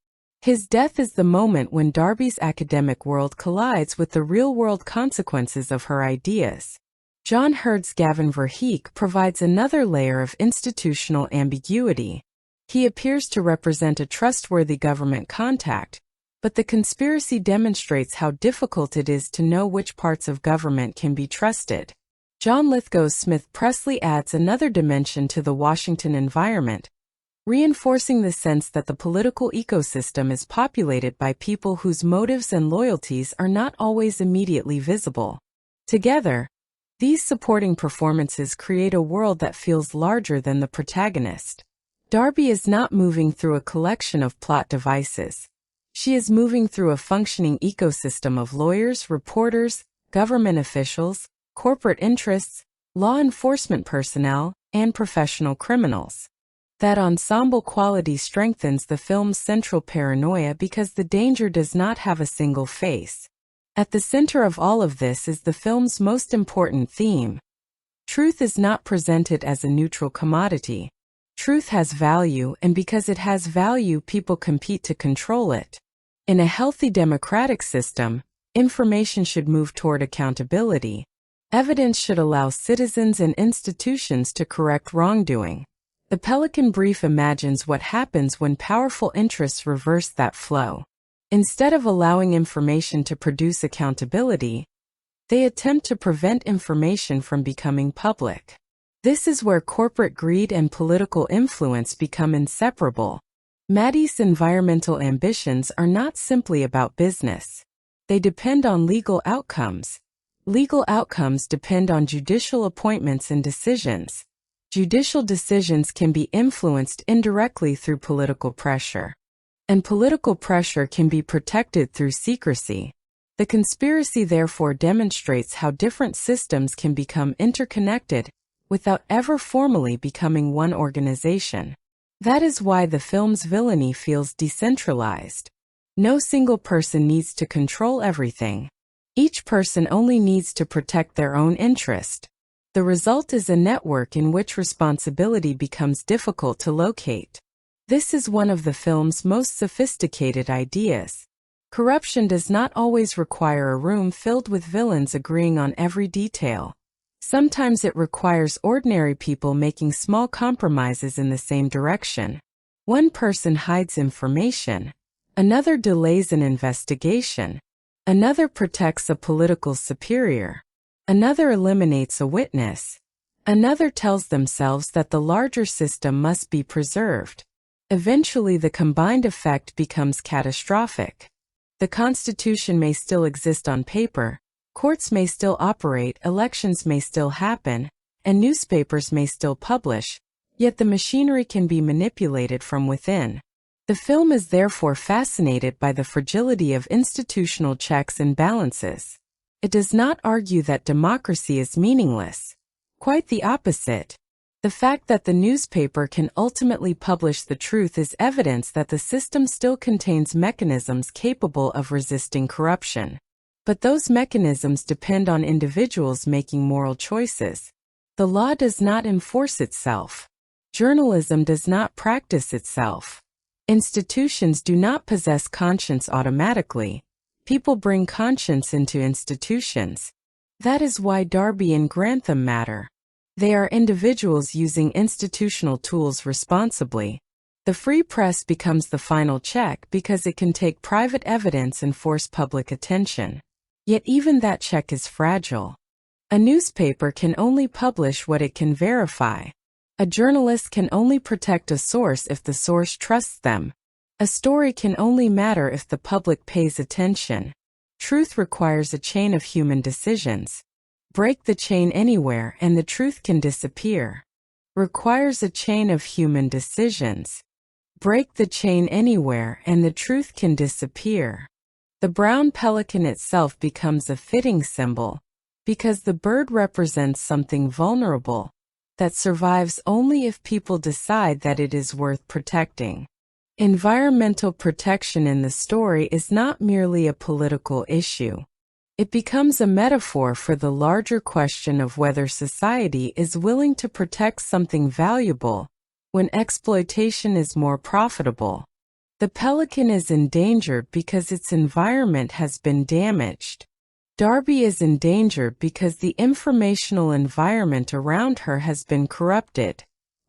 His death is the moment when Darby's academic world collides with the real-world consequences of her ideas. John Hurd's Gavin Verheek provides another layer of institutional ambiguity. He appears to represent a trustworthy government contact, but the conspiracy demonstrates how difficult it is to know which parts of government can be trusted. John Lithgow's Smith Presley adds another dimension to the Washington environment, reinforcing the sense that the political ecosystem is populated by people whose motives and loyalties are not always immediately visible. Together, these supporting performances create a world that feels larger than the protagonist. Darby is not moving through a collection of plot devices. She is moving through a functioning ecosystem of lawyers, reporters, government officials, corporate interests, law enforcement personnel, and professional criminals. That ensemble quality strengthens the film's central paranoia because the danger does not have a single face. At the center of all of this is the film's most important theme. Truth is not presented as a neutral commodity. Truth has value, and because it has value, people compete to control it. In a healthy democratic system, information should move toward accountability. Evidence should allow citizens and institutions to correct wrongdoing. The Pelican Brief imagines what happens when powerful interests reverse that flow. Instead of allowing information to produce accountability, they attempt to prevent information from becoming public. This is where corporate greed and political influence become inseparable. Maddie's environmental ambitions are not simply about business. They depend on legal outcomes. Legal outcomes depend on judicial appointments and decisions. Judicial decisions can be influenced indirectly through political pressure. And political pressure can be protected through secrecy. The conspiracy therefore demonstrates how different systems can become interconnected without ever formally becoming one organization. That is why the film's villainy feels decentralized. No single person needs to control everything. Each person only needs to protect their own interest. The result is a network in which responsibility becomes difficult to locate. This is one of the film's most sophisticated ideas. Corruption does not always require a room filled with villains agreeing on every detail. Sometimes it requires ordinary people making small compromises in the same direction. One person hides information. Another delays an investigation. Another protects a political superior. Another eliminates a witness. Another tells themselves that the larger system must be preserved. Eventually, the combined effect becomes catastrophic. The Constitution may still exist on paper, courts may still operate, elections may still happen, and newspapers may still publish, yet the machinery can be manipulated from within. The film is therefore fascinated by the fragility of institutional checks and balances. It does not argue that democracy is meaningless. Quite the opposite. The fact that the newspaper can ultimately publish the truth is evidence that the system still contains mechanisms capable of resisting corruption. But those mechanisms depend on individuals making moral choices. The law does not enforce itself. Journalism does not practice itself. Institutions do not possess conscience automatically. People bring conscience into institutions. That is why Darby and Grantham matter. They are individuals using institutional tools responsibly. The free press becomes the final check because it can take private evidence and force public attention. Yet even that check is fragile. A newspaper can only publish what it can verify. A journalist can only protect a source if the source trusts them. A story can only matter if the public pays attention. Truth requires a chain of human decisions. Break the chain anywhere and the truth can disappear. Requires a chain of human decisions. Break the chain anywhere and the truth can disappear. The brown pelican itself becomes a fitting symbol, because the bird represents something vulnerable, that survives only if people decide that it is worth protecting. Environmental protection in the story is not merely a political issue. It becomes a metaphor for the larger question of whether society is willing to protect something valuable when exploitation is more profitable. The pelican is endangered because its environment has been damaged. Darby is endangered because the informational environment around her has been corrupted.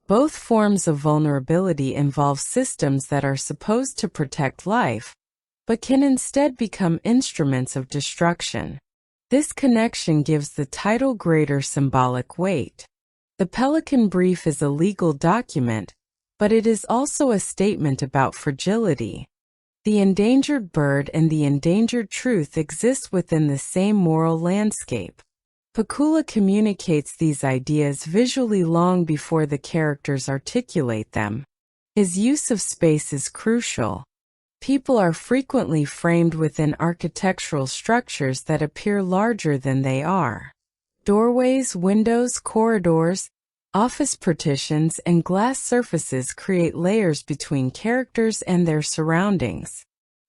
Both forms of vulnerability involve systems that are supposed to protect life, but can instead become instruments of destruction. This connection gives the title greater symbolic weight. The Pelican Brief is a legal document, but it is also a statement about fragility. The endangered bird and the endangered truth exist within the same moral landscape. Pakula communicates these ideas visually long before the characters articulate them. His use of space is crucial. People are frequently framed within architectural structures that appear larger than they are. Doorways, windows, corridors, office partitions, and glass surfaces create layers between characters and their surroundings.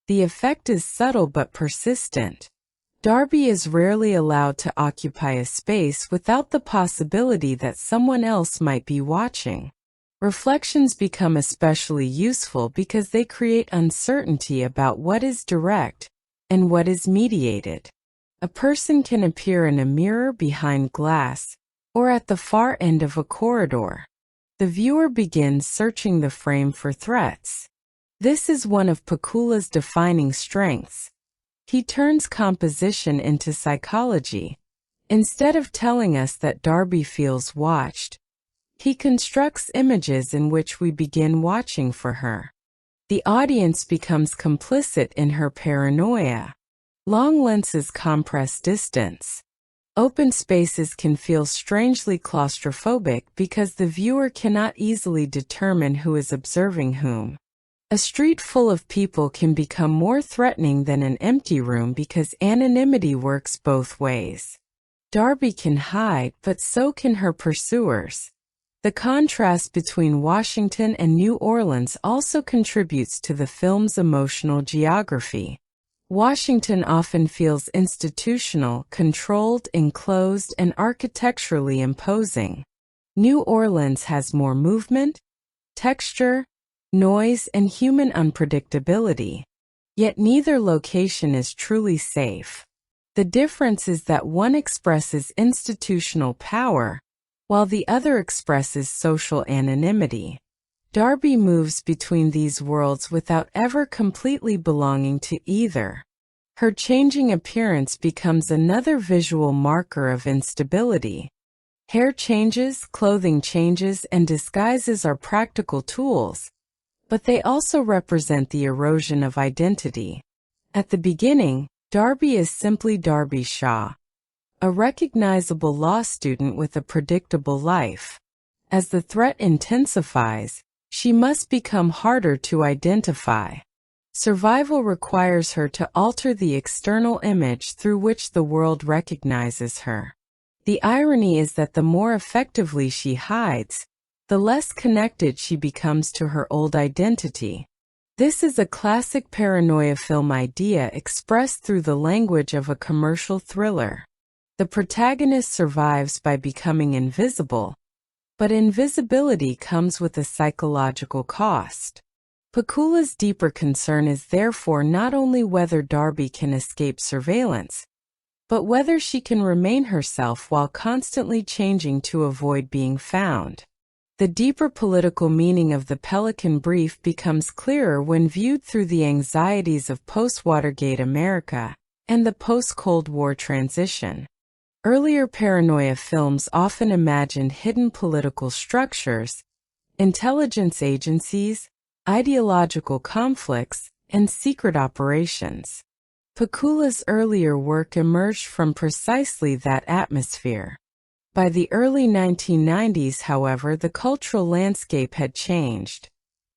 The effect is subtle but persistent. Darby is rarely allowed to occupy a space without the possibility that someone else might be watching. Reflections become especially useful because they create uncertainty about what is direct and what is mediated. A person can appear in a mirror behind glass or at the far end of a corridor. The viewer begins searching the frame for threats. This is one of Pakula's defining strengths. He turns composition into psychology. Instead of telling us that Darby feels watched, he constructs images in which we begin watching for her. The audience becomes complicit in her paranoia. Long lenses compress distance. Open spaces can feel strangely claustrophobic because the viewer cannot easily determine who is observing whom. A street full of people can become more threatening than an empty room because anonymity works both ways. Darby can hide, but so can her pursuers. The contrast between Washington and New Orleans also contributes to the film's emotional geography. Washington often feels institutional, controlled, enclosed, and architecturally imposing. New Orleans has more movement, texture, noise, and human unpredictability. Yet neither location is truly safe. The difference is that one expresses institutional power, while the other expresses social anonymity. Darby moves between these worlds without ever completely belonging to either. Her changing appearance becomes another visual marker of instability. Hair changes, clothing changes, and disguises are practical tools, but they also represent the erosion of identity. At the beginning, Darby is simply Darby Shaw, a recognizable law student with a predictable life. As the threat intensifies, she must become harder to identify. Survival requires her to alter the external image through which the world recognizes her. The irony is that the more effectively she hides, the less connected she becomes to her old identity. This is a classic paranoia film idea expressed through the language of a commercial thriller. The protagonist survives by becoming invisible, but invisibility comes with a psychological cost. Pakula's deeper concern is therefore not only whether Darby can escape surveillance, but whether she can remain herself while constantly changing to avoid being found. The deeper political meaning of the Pelican Brief becomes clearer when viewed through the anxieties of post-Watergate America and the post-Cold War transition. Earlier paranoia films often imagined hidden political structures, intelligence agencies, ideological conflicts, and secret operations. Pakula's earlier work emerged from precisely that atmosphere. By the early 1990s, however, the cultural landscape had changed.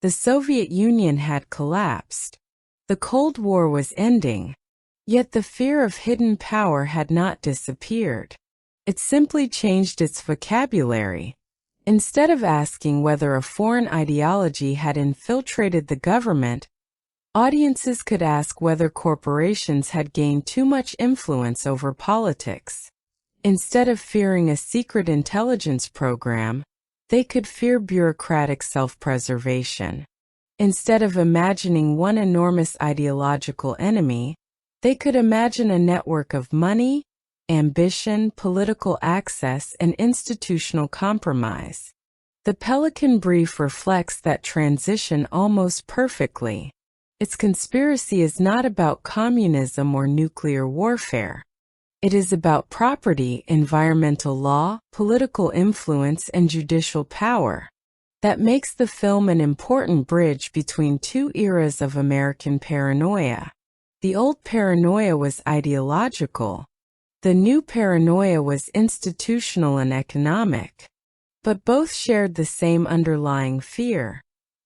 The Soviet Union had collapsed. The Cold War was ending. Yet the fear of hidden power had not disappeared. It simply changed its vocabulary. Instead of asking whether a foreign ideology had infiltrated the government, audiences could ask whether corporations had gained too much influence over politics. Instead of fearing a secret intelligence program, they could fear bureaucratic self-preservation. Instead of imagining one enormous ideological enemy, they could imagine a network of money, ambition, political access, and institutional compromise. The Pelican Brief reflects that transition almost perfectly. Its conspiracy is not about communism or nuclear warfare. It is about property, environmental law, political influence, and judicial power. That makes the film an important bridge between two eras of American paranoia. The old paranoia was ideological. The new paranoia was institutional and economic. But both shared the same underlying fear: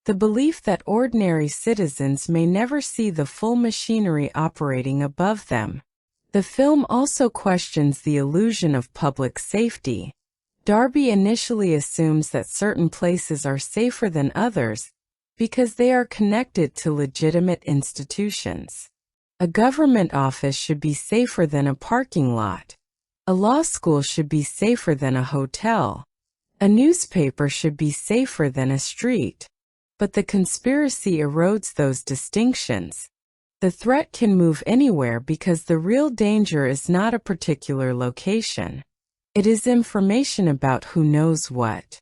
the belief that ordinary citizens may never see the full machinery operating above them. The film also questions the illusion of public safety. Darby initially assumes that certain places are safer than others because they are connected to legitimate institutions. A government office should be safer than a parking lot. A law school should be safer than a hotel. A newspaper should be safer than a street. But the conspiracy erodes those distinctions. The threat can move anywhere because the real danger is not a particular location. It is information about who knows what.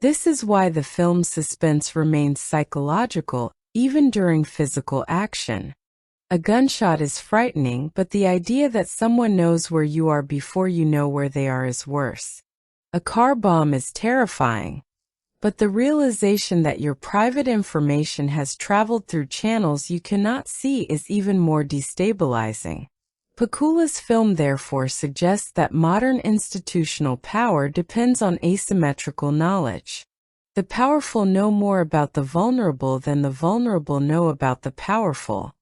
This is why the film's suspense remains psychological, even during physical action. A gunshot is frightening, but the idea that someone knows where you are before you know where they are is worse. A car bomb is terrifying, but the realization that your private information has traveled through channels you cannot see is even more destabilizing. Pakula's film therefore suggests that modern institutional power depends on asymmetrical knowledge. The powerful know more about the vulnerable than the vulnerable know about the powerful.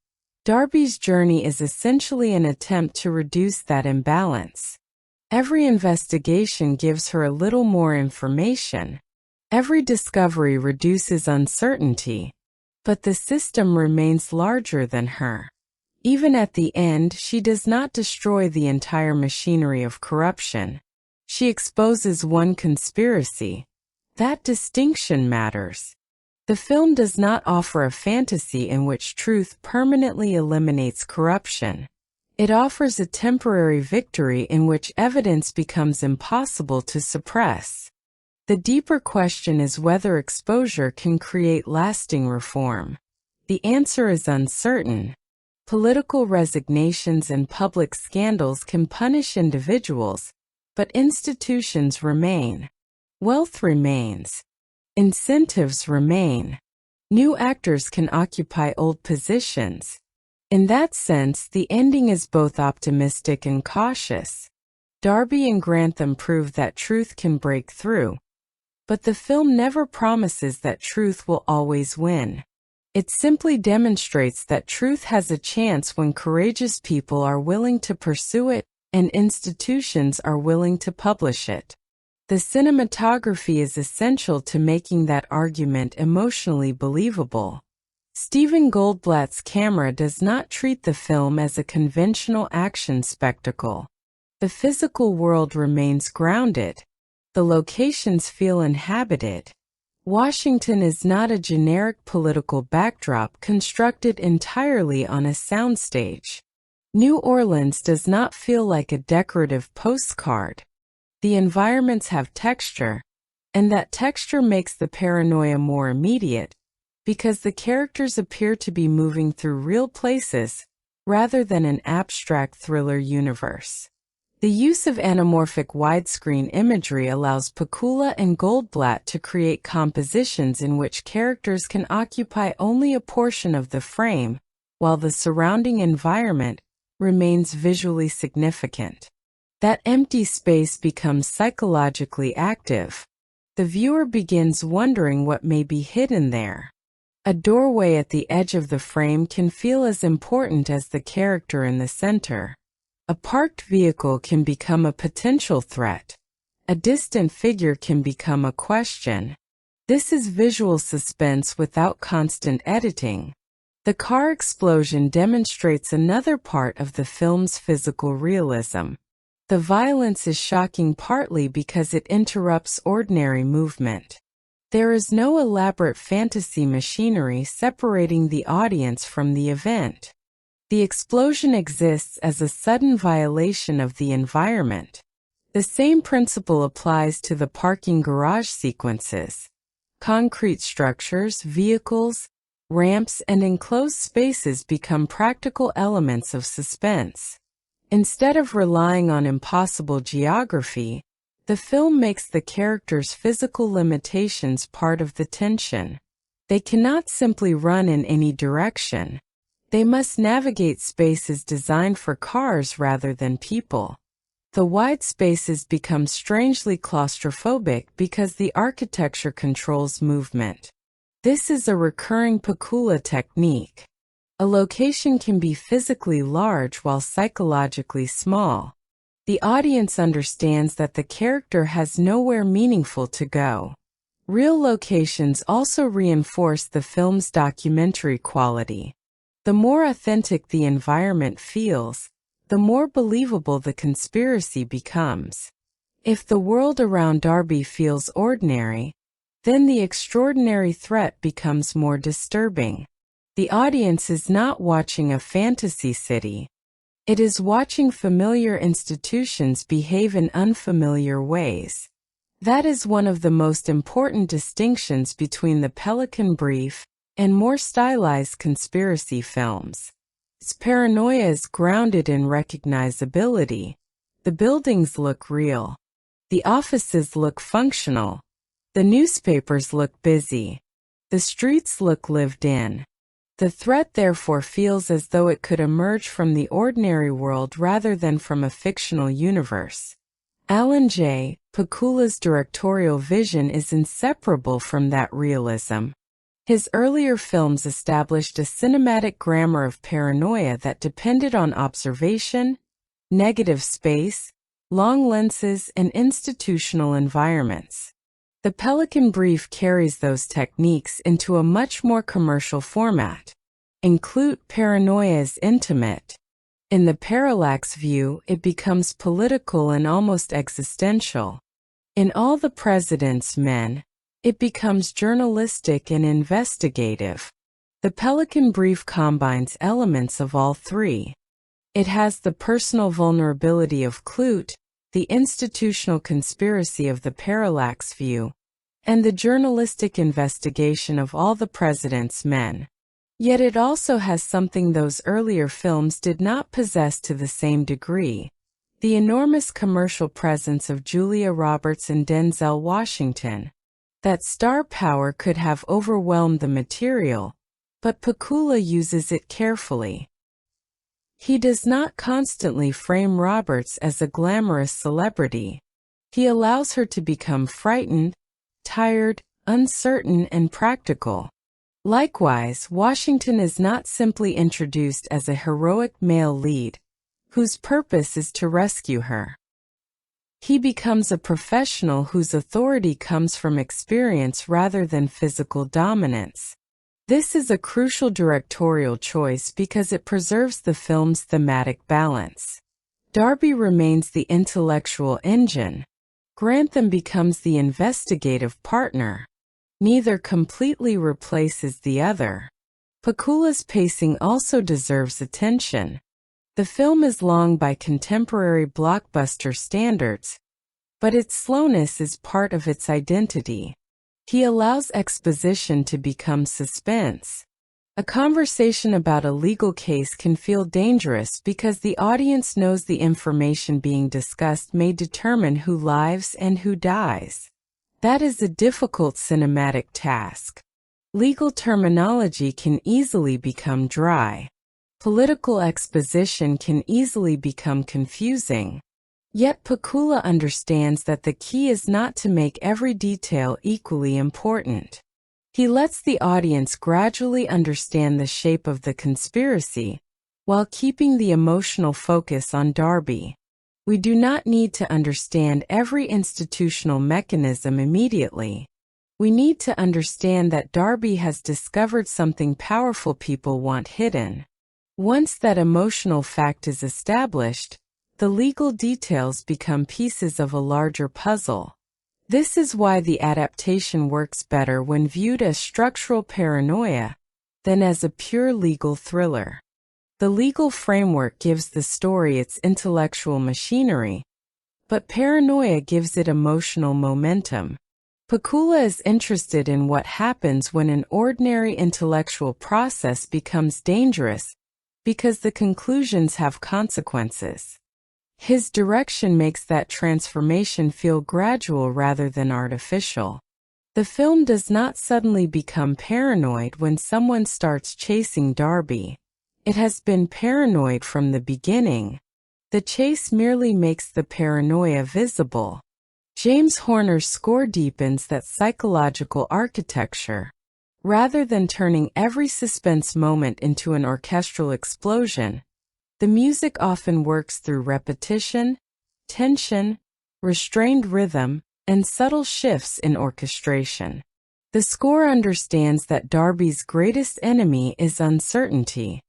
Darby's journey is essentially an attempt to reduce that imbalance. Every investigation gives her a little more information. Every discovery reduces uncertainty, but the system remains larger than her. Even at the end, she does not destroy the entire machinery of corruption. She exposes one conspiracy. That distinction matters. The film does not offer a fantasy in which truth permanently eliminates corruption. It offers a temporary victory in which evidence becomes impossible to suppress. The deeper question is whether exposure can create lasting reform. The answer is uncertain. Political resignations and public scandals can punish individuals, but institutions remain. Wealth remains. Incentives remain. New actors can occupy old positions. In that sense, the ending is both optimistic and cautious. Darby and Grantham prove that truth can break through. But the film never promises that truth will always win. It simply demonstrates that truth has a chance when courageous people are willing to pursue it and institutions are willing to publish it. The cinematography is essential to making that argument emotionally believable. Stephen Goldblatt's camera does not treat the film as a conventional action spectacle. The physical world remains grounded. The locations feel inhabited. Washington is not a generic political backdrop constructed entirely on a soundstage. New Orleans does not feel like a decorative postcard. The environments have texture, and that texture makes the paranoia more immediate, because the characters appear to be moving through real places, rather than an abstract thriller universe. The use of anamorphic widescreen imagery allows Pakula and Goldblatt to create compositions in which characters can occupy only a portion of the frame, while the surrounding environment remains visually significant. That empty space becomes psychologically active. The viewer begins wondering what may be hidden there. A doorway at the edge of the frame can feel as important as the character in the center. A parked vehicle can become a potential threat. A distant figure can become a question. This is visual suspense without constant editing. The car explosion demonstrates another part of the film's physical realism. The violence is shocking partly because it interrupts ordinary movement. There is no elaborate fantasy machinery separating the audience from the event. The explosion exists as a sudden violation of the environment. The same principle applies to the parking garage sequences. Concrete structures, vehicles, ramps, and enclosed spaces become practical elements of suspense. Instead of relying on impossible geography, the film makes the characters' physical limitations part of the tension. They cannot simply run in any direction. They must navigate spaces designed for cars rather than people. The wide spaces become strangely claustrophobic because the architecture controls movement. This is a recurring Pakula technique. A location can be physically large while psychologically small. The audience understands that the character has nowhere meaningful to go. Real locations also reinforce the film's documentary quality. The more authentic the environment feels, the more believable the conspiracy becomes. If the world around Darby feels ordinary, then the extraordinary threat becomes more disturbing. The audience is not watching a fantasy city. It is watching familiar institutions behave in unfamiliar ways. That is one of the most important distinctions between the Pelican Brief and more stylized conspiracy films. Its paranoia is grounded in recognizability. The buildings look real. The offices look functional. The newspapers look busy. The streets look lived in. The threat therefore feels as though it could emerge from the ordinary world rather than from a fictional universe. Alan J. Pakula's directorial vision is inseparable from that realism. His earlier films established a cinematic grammar of paranoia that depended on observation, negative space, long lenses, and institutional environments. The Pelican Brief carries those techniques into a much more commercial format. Include paranoia is intimate. In the parallax view, it becomes political and almost existential. In All the President's Men, it becomes journalistic and investigative. The Pelican Brief combines elements of all three. It has the personal vulnerability of Clute, the institutional conspiracy of the parallax view, and the journalistic investigation of All the President's Men. Yet it also has something those earlier films did not possess to the same degree: the enormous commercial presence of Julia Roberts and Denzel Washington. That star power could have overwhelmed the material, but Pakula uses it carefully. He does not constantly frame Roberts as a glamorous celebrity. He allows her to become frightened, tired, uncertain, and practical. Likewise, Washington is not simply introduced as a heroic male lead, whose purpose is to rescue her. He becomes a professional whose authority comes from experience rather than physical dominance. This is a crucial directorial choice because it preserves the film's thematic balance. Darby remains the intellectual engine. Grantham becomes the investigative partner. Neither completely replaces the other. Pakula's pacing also deserves attention. The film is long by contemporary blockbuster standards, but its slowness is part of its identity. He allows exposition to become suspense. A conversation about a legal case can feel dangerous because the audience knows the information being discussed may determine who lives and who dies. That is a difficult cinematic task. Legal terminology can easily become dry. Political exposition can easily become confusing. Yet Pakula understands that the key is not to make every detail equally important. He lets the audience gradually understand the shape of the conspiracy, while keeping the emotional focus on Darby. We do not need to understand every institutional mechanism immediately. We need to understand that Darby has discovered something powerful people want hidden. Once that emotional fact is established, the legal details become pieces of a larger puzzle. This is why the adaptation works better when viewed as structural paranoia than as a pure legal thriller. The legal framework gives the story its intellectual machinery, but paranoia gives it emotional momentum. Pakula is interested in what happens when an ordinary intellectual process becomes dangerous, because the conclusions have consequences. His direction makes that transformation feel gradual rather than artificial. The film does not suddenly become paranoid when someone starts chasing Darby. It has been paranoid from the beginning. The chase merely makes the paranoia visible. James Horner's score deepens that psychological architecture. Rather than turning every suspense moment into an orchestral explosion, the music often works through repetition, tension, restrained rhythm, and subtle shifts in orchestration. The score understands that Darby's greatest enemy is uncertainty.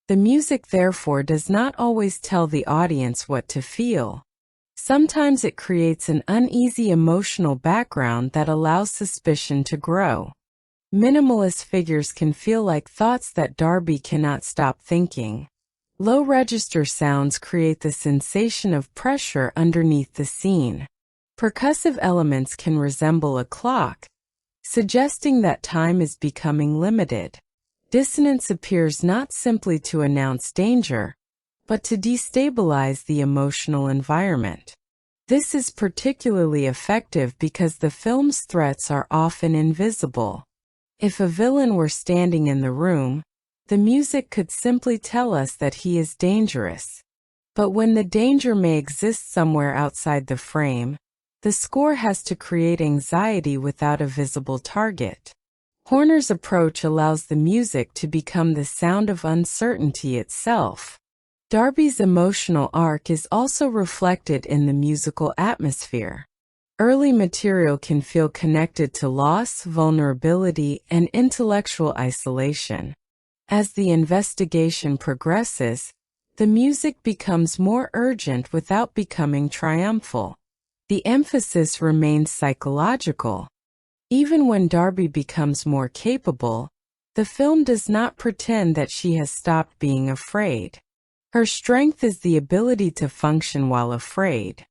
The music therefore does not always tell the audience what to feel. Sometimes it creates an uneasy emotional background that allows suspicion to grow. Minimalist figures can feel like thoughts that Darby cannot stop thinking. Low-register sounds create the sensation of pressure underneath the scene. Percussive elements can resemble a clock, suggesting that time is becoming limited. Dissonance appears not simply to announce danger, but to destabilize the emotional environment. This is particularly effective because the film's threats are often invisible. If a villain were standing in the room, the music could simply tell us that he is dangerous. But when the danger may exist somewhere outside the frame, the score has to create anxiety without a visible target. Horner's approach allows the music to become the sound of uncertainty itself. Darby's emotional arc is also reflected in the musical atmosphere. Early material can feel connected to loss, vulnerability, and intellectual isolation. As the investigation progresses, the music becomes more urgent without becoming triumphal. The emphasis remains psychological. Even when Darby becomes more capable, the film does not pretend that she has stopped being afraid. Her strength is the ability to function while afraid.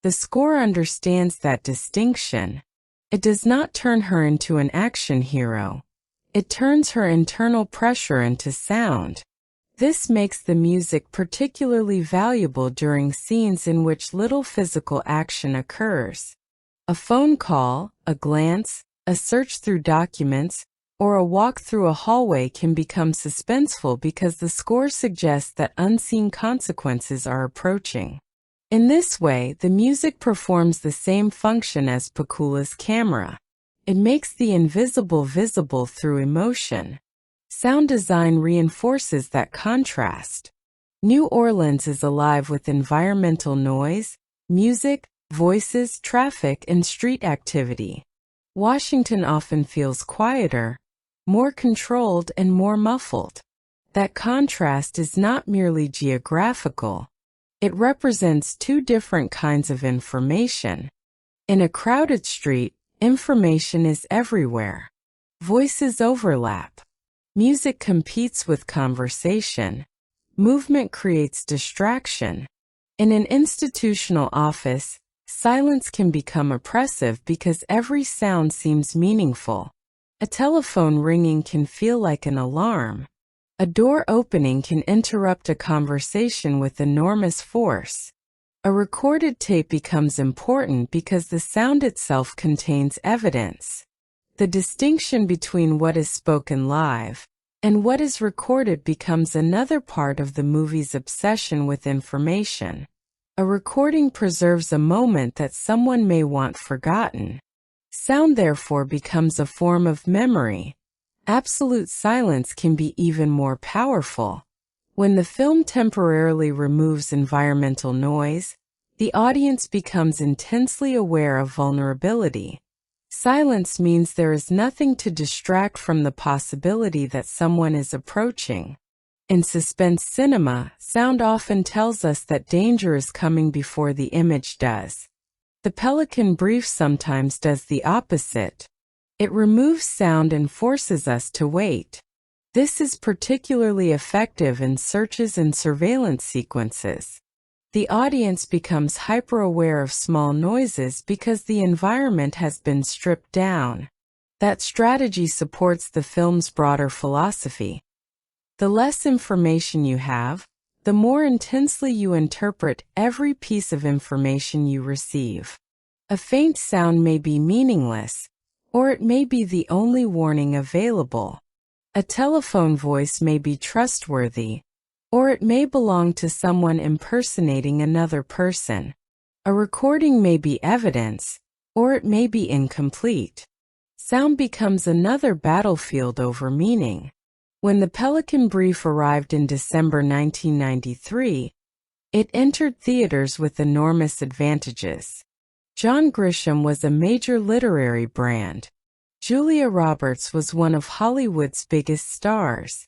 The score understands that distinction. It does not turn her into an action hero. It turns her internal pressure into sound. This makes the music particularly valuable during scenes in which little physical action occurs. A phone call, a glance, a search through documents, or a walk through a hallway can become suspenseful because the score suggests that unseen consequences are approaching. In this way, the music performs the same function as Pakula's camera. It makes the invisible visible through emotion. Sound design reinforces that contrast. New Orleans is alive with environmental noise, music, voices, traffic, and street activity. Washington often feels quieter, more controlled, and more muffled. That contrast is not merely geographical. It represents two different kinds of information. In a crowded street, information is everywhere. Voices overlap. Music competes with conversation. Movement creates distraction. In an institutional office, silence can become oppressive because every sound seems meaningful. A telephone ringing can feel like an alarm. A door opening can interrupt a conversation with enormous force. A recorded tape becomes important because the sound itself contains evidence. The distinction between what is spoken live and what is recorded becomes another part of the movie's obsession with information. A recording preserves a moment that someone may want forgotten. Sound therefore becomes a form of memory. Absolute silence can be even more powerful. When the film temporarily removes environmental noise, the audience becomes intensely aware of vulnerability. Silence means there is nothing to distract from the possibility that someone is approaching. In suspense cinema, sound often tells us that danger is coming before the image does. The Pelican Brief sometimes does the opposite. It removes sound and forces us to wait. This is particularly effective in searches and surveillance sequences. The audience becomes hyper-aware of small noises because the environment has been stripped down. That strategy supports the film's broader philosophy. The less information you have, the more intensely you interpret every piece of information you receive. A faint sound may be meaningless, or it may be the only warning available. A telephone voice may be trustworthy, or it may belong to someone impersonating another person. A recording may be evidence, or it may be incomplete. Sound becomes another battlefield over meaning. When The Pelican Brief arrived in December 1993, it entered theaters with enormous advantages. John Grisham was a major literary brand. Julia Roberts was one of Hollywood's biggest stars.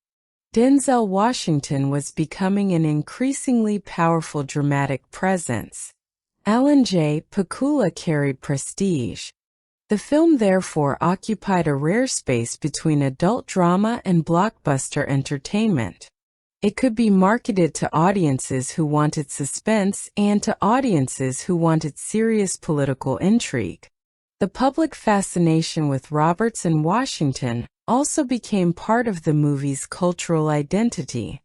Denzel Washington was becoming an increasingly powerful dramatic presence. Alan J. Pakula carried prestige. The film therefore occupied a rare space between adult drama and blockbuster entertainment. It could be marketed to audiences who wanted suspense and to audiences who wanted serious political intrigue. The public fascination with Roberts and Washington also became part of the movie's cultural identity.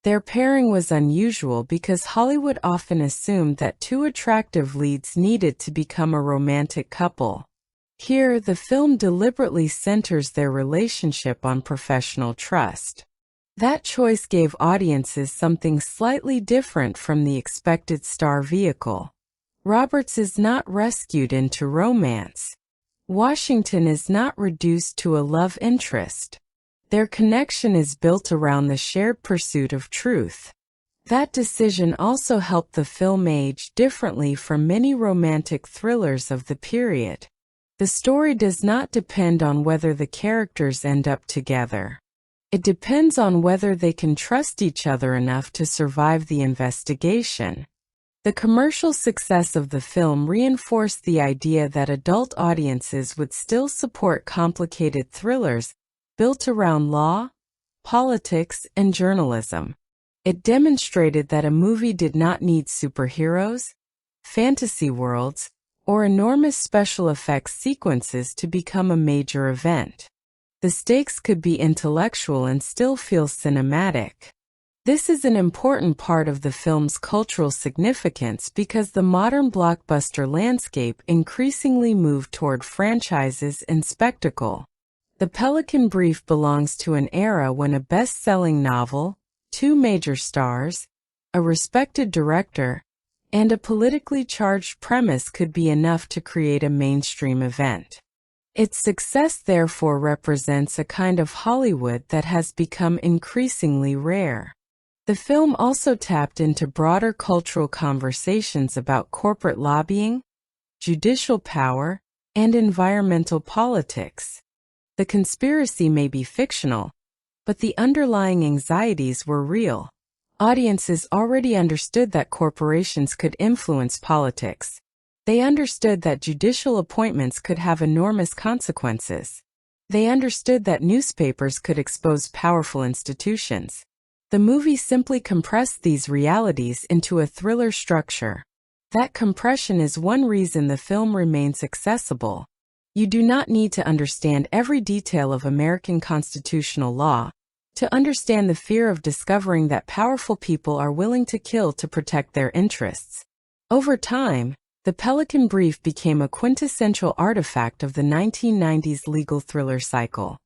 Their pairing was unusual because Hollywood often assumed that two attractive leads needed to become a romantic couple. Here, the film deliberately centers their relationship on professional trust. That choice gave audiences something slightly different from the expected star vehicle. Roberts is not rescued into romance. Washington is not reduced to a love interest. Their connection is built around the shared pursuit of truth. That decision also helped the film age differently from many romantic thrillers of the period. The story does not depend on whether the characters end up together. It depends on whether they can trust each other enough to survive the investigation. The commercial success of the film reinforced the idea that adult audiences would still support complicated thrillers built around law, politics, and journalism. It demonstrated that a movie did not need superheroes, fantasy worlds, or enormous special effects sequences to become a major event. The stakes could be intellectual and still feel cinematic. This is an important part of the film's cultural significance because the modern blockbuster landscape increasingly moved toward franchises and spectacle. The Pelican Brief belongs to an era when a best-selling novel, two major stars, a respected director, and a politically charged premise could be enough to create a mainstream event. Its success therefore represents a kind of Hollywood that has become increasingly rare. The film also tapped into broader cultural conversations about corporate lobbying, judicial power, and environmental politics. The conspiracy may be fictional, but the underlying anxieties were real. Audiences already understood that corporations could influence politics. They understood that judicial appointments could have enormous consequences. They understood that newspapers could expose powerful institutions. The movie simply compressed these realities into a thriller structure. That compression is one reason the film remains accessible. You do not need to understand every detail of American constitutional law to understand the fear of discovering that powerful people are willing to kill to protect their interests. Over time, The Pelican Brief became a quintessential artifact of the 1990s legal thriller cycle.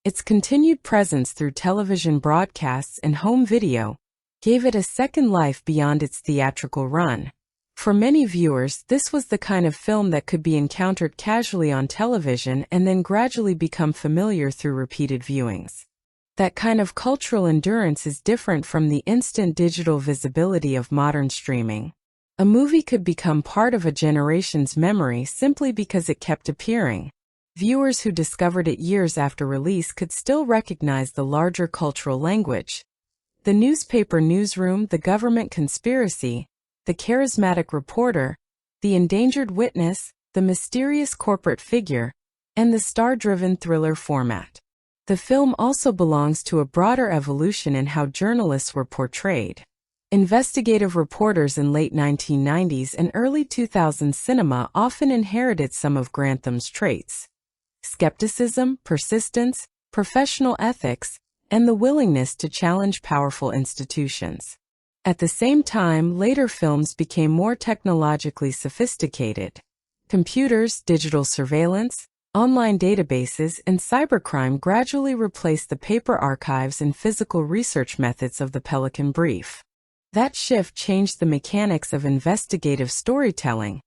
Its continued presence through television broadcasts and home video gave it a second life beyond its theatrical run. For many viewers, this was the kind of film that could be encountered casually on television and then gradually become familiar through repeated viewings. That kind of cultural endurance is different from the instant digital visibility of modern streaming. A movie could become part of a generation's memory simply because it kept appearing. Viewers who discovered it years after release could still recognize the larger cultural language. The newspaper newsroom, the government conspiracy, the charismatic reporter, the endangered witness, the mysterious corporate figure, and the star-driven thriller format. The film also belongs to a broader evolution in how journalists were portrayed. Investigative reporters in late 1990s and early 2000s cinema often inherited some of Grantham's traits: skepticism, persistence, professional ethics, and the willingness to challenge powerful institutions. At the same time, later films became more technologically sophisticated. Computers, digital surveillance, online databases, and cybercrime gradually replaced the paper archives and physical research methods of the Pelican Brief. That shift changed the mechanics of investigative storytelling,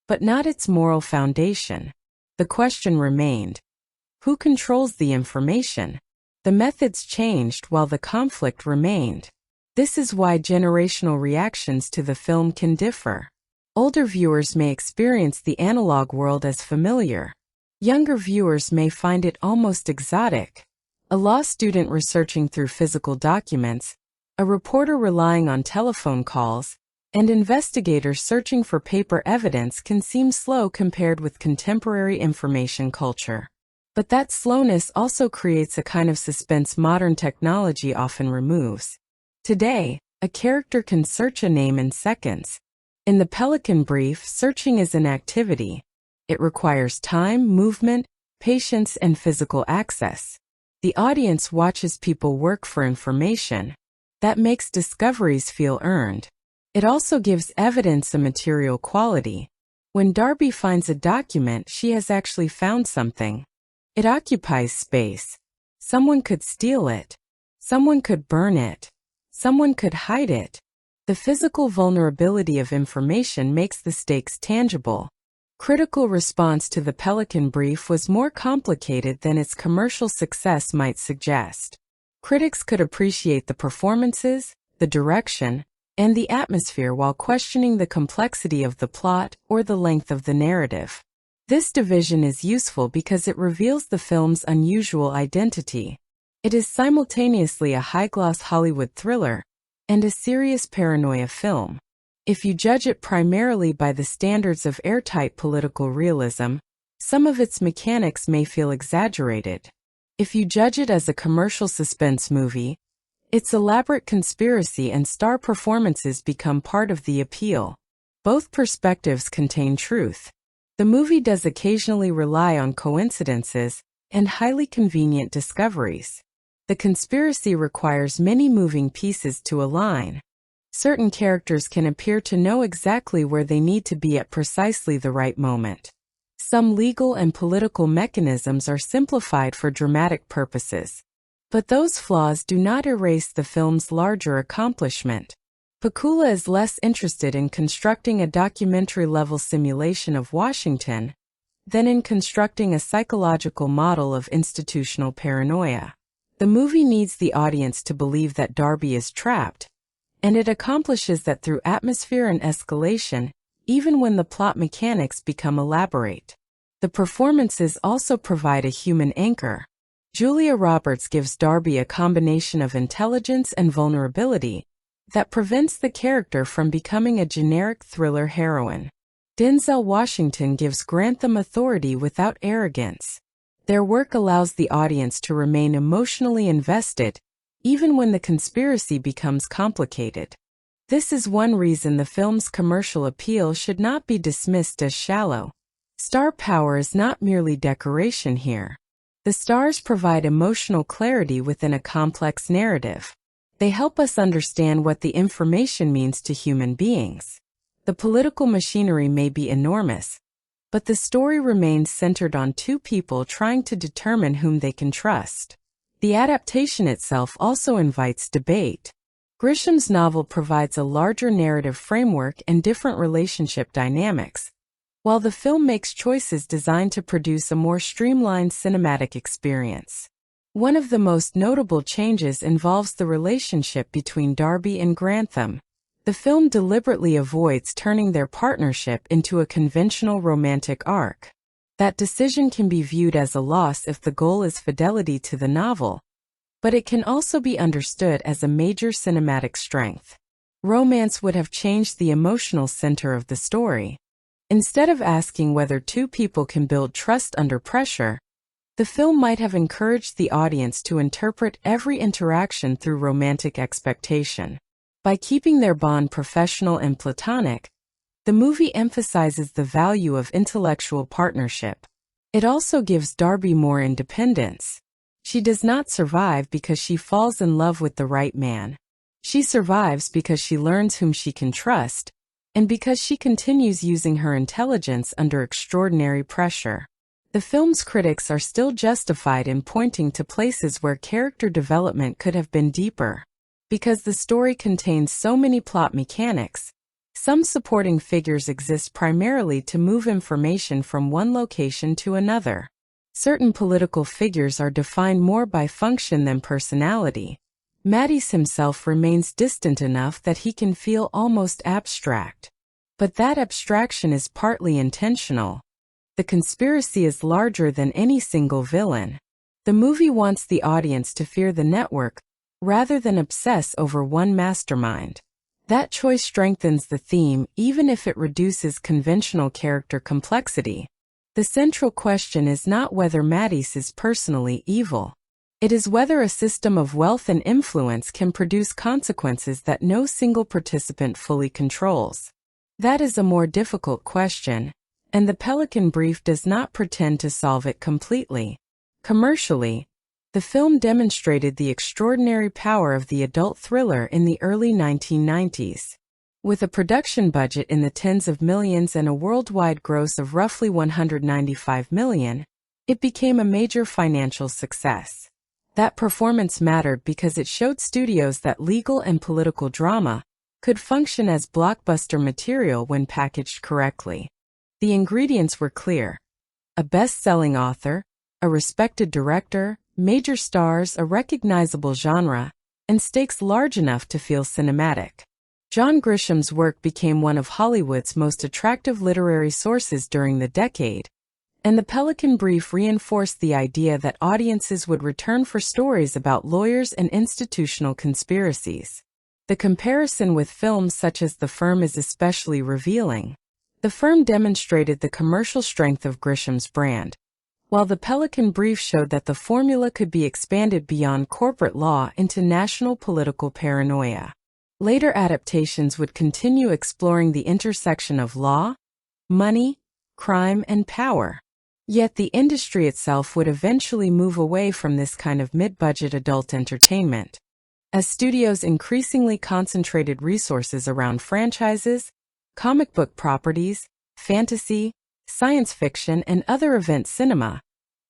but not its moral foundation. The question remained: who controls the information? The methods changed while the conflict remained. This is why generational reactions to the film can differ. Older viewers may experience the analog world as familiar. Younger viewers may find it almost exotic. A law student researching through physical documents, a reporter relying on telephone calls, and investigators searching for paper evidence can seem slow compared with contemporary information culture. But that slowness also creates a kind of suspense modern technology often removes. Today, a character can search a name in seconds. In the Pelican Brief, searching is an activity. It requires time, movement, patience, and physical access. The audience watches people work for information. That makes discoveries feel earned. It also gives evidence a material quality. When Darby finds a document, she has actually found something. It occupies space. Someone could steal it. Someone could burn it. Someone could hide it. The physical vulnerability of information makes the stakes tangible. Critical response to the Pelican Brief was more complicated than its commercial success might suggest. Critics could appreciate the performances, the direction, and the atmosphere while questioning the complexity of the plot or the length of the narrative. This division is useful because it reveals the film's unusual identity. It is simultaneously a high-gloss Hollywood thriller and a serious paranoia film. If you judge it primarily by the standards of airtight political realism, some of its mechanics may feel exaggerated. If you judge it as a commercial suspense movie, its elaborate conspiracy and star performances become part of the appeal. Both perspectives contain truth. The movie does occasionally rely on coincidences and highly convenient discoveries. The conspiracy requires many moving pieces to align. Certain characters can appear to know exactly where they need to be at precisely the right moment. Some legal and political mechanisms are simplified for dramatic purposes. But those flaws do not erase the film's larger accomplishment. Pakula is less interested in constructing a documentary-level simulation of Washington than in constructing a psychological model of institutional paranoia. The movie needs the audience to believe that Darby is trapped, and it accomplishes that through atmosphere and escalation, even when the plot mechanics become elaborate. The performances also provide a human anchor. Julia Roberts gives Darby a combination of intelligence and vulnerability that prevents the character from becoming a generic thriller heroine. Denzel Washington gives Grantham authority without arrogance. Their work allows the audience to remain emotionally invested, even when the conspiracy becomes complicated. This is one reason the film's commercial appeal should not be dismissed as shallow. Star power is not merely decoration here. The stars provide emotional clarity within a complex narrative. They help us understand what the information means to human beings. The political machinery may be enormous, but the story remains centered on two people trying to determine whom they can trust. The adaptation itself also invites debate. Grisham's novel provides a larger narrative framework and different relationship dynamics, while the film makes choices designed to produce a more streamlined cinematic experience. One of the most notable changes involves the relationship between Darby and Grantham. The film deliberately avoids turning their partnership into a conventional romantic arc. That decision can be viewed as a loss if the goal is fidelity to the novel, but it can also be understood as a major cinematic strength. Romance would have changed the emotional center of the story. Instead of asking whether two people can build trust under pressure, the film might have encouraged the audience to interpret every interaction through romantic expectation. By keeping their bond professional and platonic, the movie emphasizes the value of intellectual partnership. It also gives Darby more independence. She does not survive because she falls in love with the right man. She survives because she learns whom she can trust, and because she continues using her intelligence under extraordinary pressure. The film's critics are still justified in pointing to places where character development could have been deeper. Because the story contains so many plot mechanics, some supporting figures exist primarily to move information from one location to another. Certain political figures are defined more by function than personality. Mattis himself remains distant enough that he can feel almost abstract. But that abstraction is partly intentional. The conspiracy is larger than any single villain. The movie wants the audience to fear the network, rather than obsess over one mastermind. That choice strengthens the theme even if it reduces conventional character complexity. The central question is not whether Mattis is personally evil. It is whether a system of wealth and influence can produce consequences that no single participant fully controls. That is a more difficult question, and the Pelican Brief does not pretend to solve it completely. Commercially, the film demonstrated the extraordinary power of the adult thriller in the early 1990s. With a production budget in the tens of millions and a worldwide gross of roughly $195 million, it became a major financial success. That performance mattered because it showed studios that legal and political drama could function as blockbuster material when packaged correctly. The ingredients were clear: a best-selling author, a respected director, major stars, a recognizable genre, and stakes large enough to feel cinematic. John Grisham's work became one of Hollywood's most attractive literary sources during the decade, and the Pelican Brief reinforced the idea that audiences would return for stories about lawyers and institutional conspiracies. The comparison with films such as The Firm is especially revealing. The Firm demonstrated the commercial strength of Grisham's brand, while the Pelican Brief showed that the formula could be expanded beyond corporate law into national political paranoia. Later adaptations would continue exploring the intersection of law, money, crime, and power. Yet the industry itself would eventually move away from this kind of mid-budget adult entertainment. As studios increasingly concentrated resources around franchises, comic book properties, fantasy, science fiction, and other event cinema,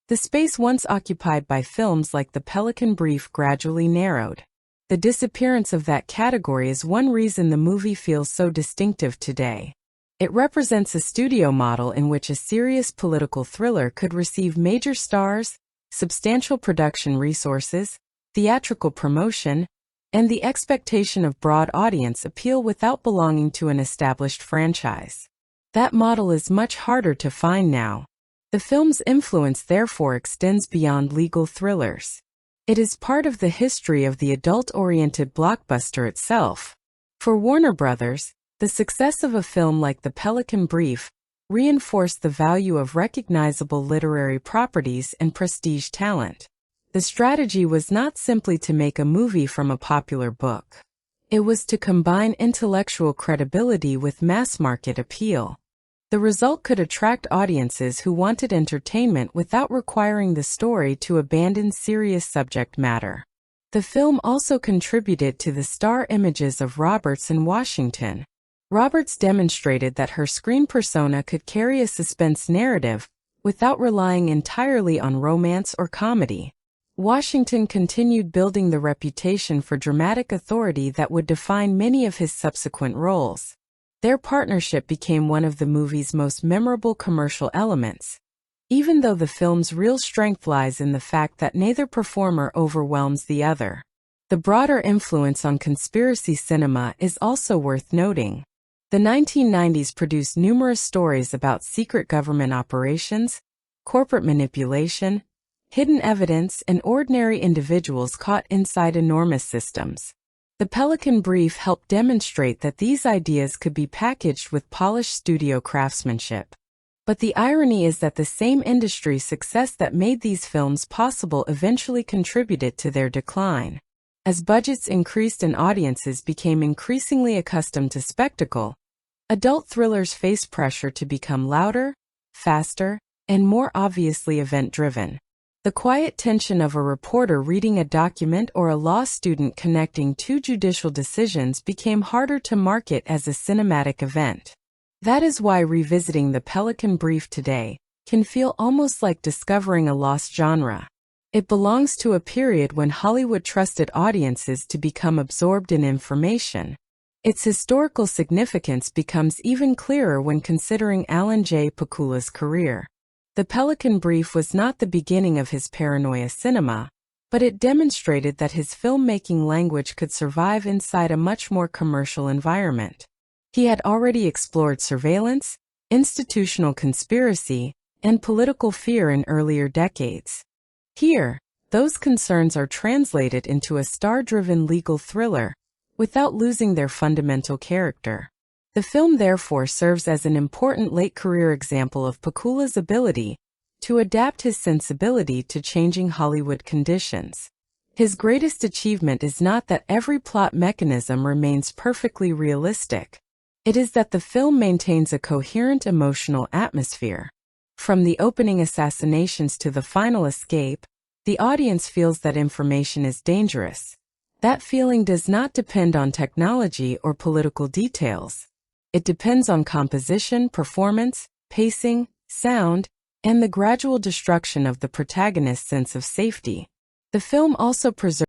the space once occupied by films like The Pelican Brief gradually narrowed. The disappearance of that category is one reason the movie feels so distinctive today. It represents a studio model in which a serious political thriller could receive major stars, substantial production resources, theatrical promotion, and the expectation of broad audience appeal without belonging to an established franchise. That model is much harder to find now. The film's influence therefore extends beyond legal thrillers. It is part of the history of the adult-oriented blockbuster itself. For Warner Brothers, the success of a film like The Pelican Brief reinforced the value of recognizable literary properties and prestige talent. The strategy was not simply to make a movie from a popular book. It was to combine intellectual credibility with mass-market appeal. The result could attract audiences who wanted entertainment without requiring the story to abandon serious subject matter. The film also contributed to the star images of Roberts and Washington. Roberts demonstrated that her screen persona could carry a suspense narrative without relying entirely on romance or comedy. Washington continued building the reputation for dramatic authority that would define many of his subsequent roles. Their partnership became one of the movie's most memorable commercial elements, even though the film's real strength lies in the fact that neither performer overwhelms the other. The broader influence on conspiracy cinema is also worth noting. The 1990s produced numerous stories about secret government operations, corporate manipulation, hidden evidence, and ordinary individuals caught inside enormous systems. The Pelican Brief helped demonstrate that these ideas could be packaged with polished studio craftsmanship. But the irony is that the same industry success that made these films possible eventually contributed to their decline. As budgets increased and audiences became increasingly accustomed to spectacle, adult thrillers faced pressure to become louder, faster, and more obviously event-driven. The quiet tension of a reporter reading a document or a law student connecting two judicial decisions became harder to market as a cinematic event. That is why revisiting The Pelican Brief today can feel almost like discovering a lost genre. It belongs to a period when Hollywood trusted audiences to become absorbed in information. Its historical significance becomes even clearer when considering Alan J. Pakula's career. The Pelican Brief was not the beginning of his paranoia cinema, but it demonstrated that his filmmaking language could survive inside a much more commercial environment. He had already explored surveillance, institutional conspiracy, and political fear in earlier decades. Here, those concerns are translated into a star-driven legal thriller, without losing their fundamental character. The film therefore serves as an important late-career example of Pakula's ability to adapt his sensibility to changing Hollywood conditions. His greatest achievement is not that every plot mechanism remains perfectly realistic. It is that the film maintains a coherent emotional atmosphere. From the opening assassinations to the final escape, the audience feels that information is dangerous. That feeling does not depend on technology or political details. It depends on composition, performance, pacing, sound, and the gradual destruction of the protagonist's sense of safety. The film also preserves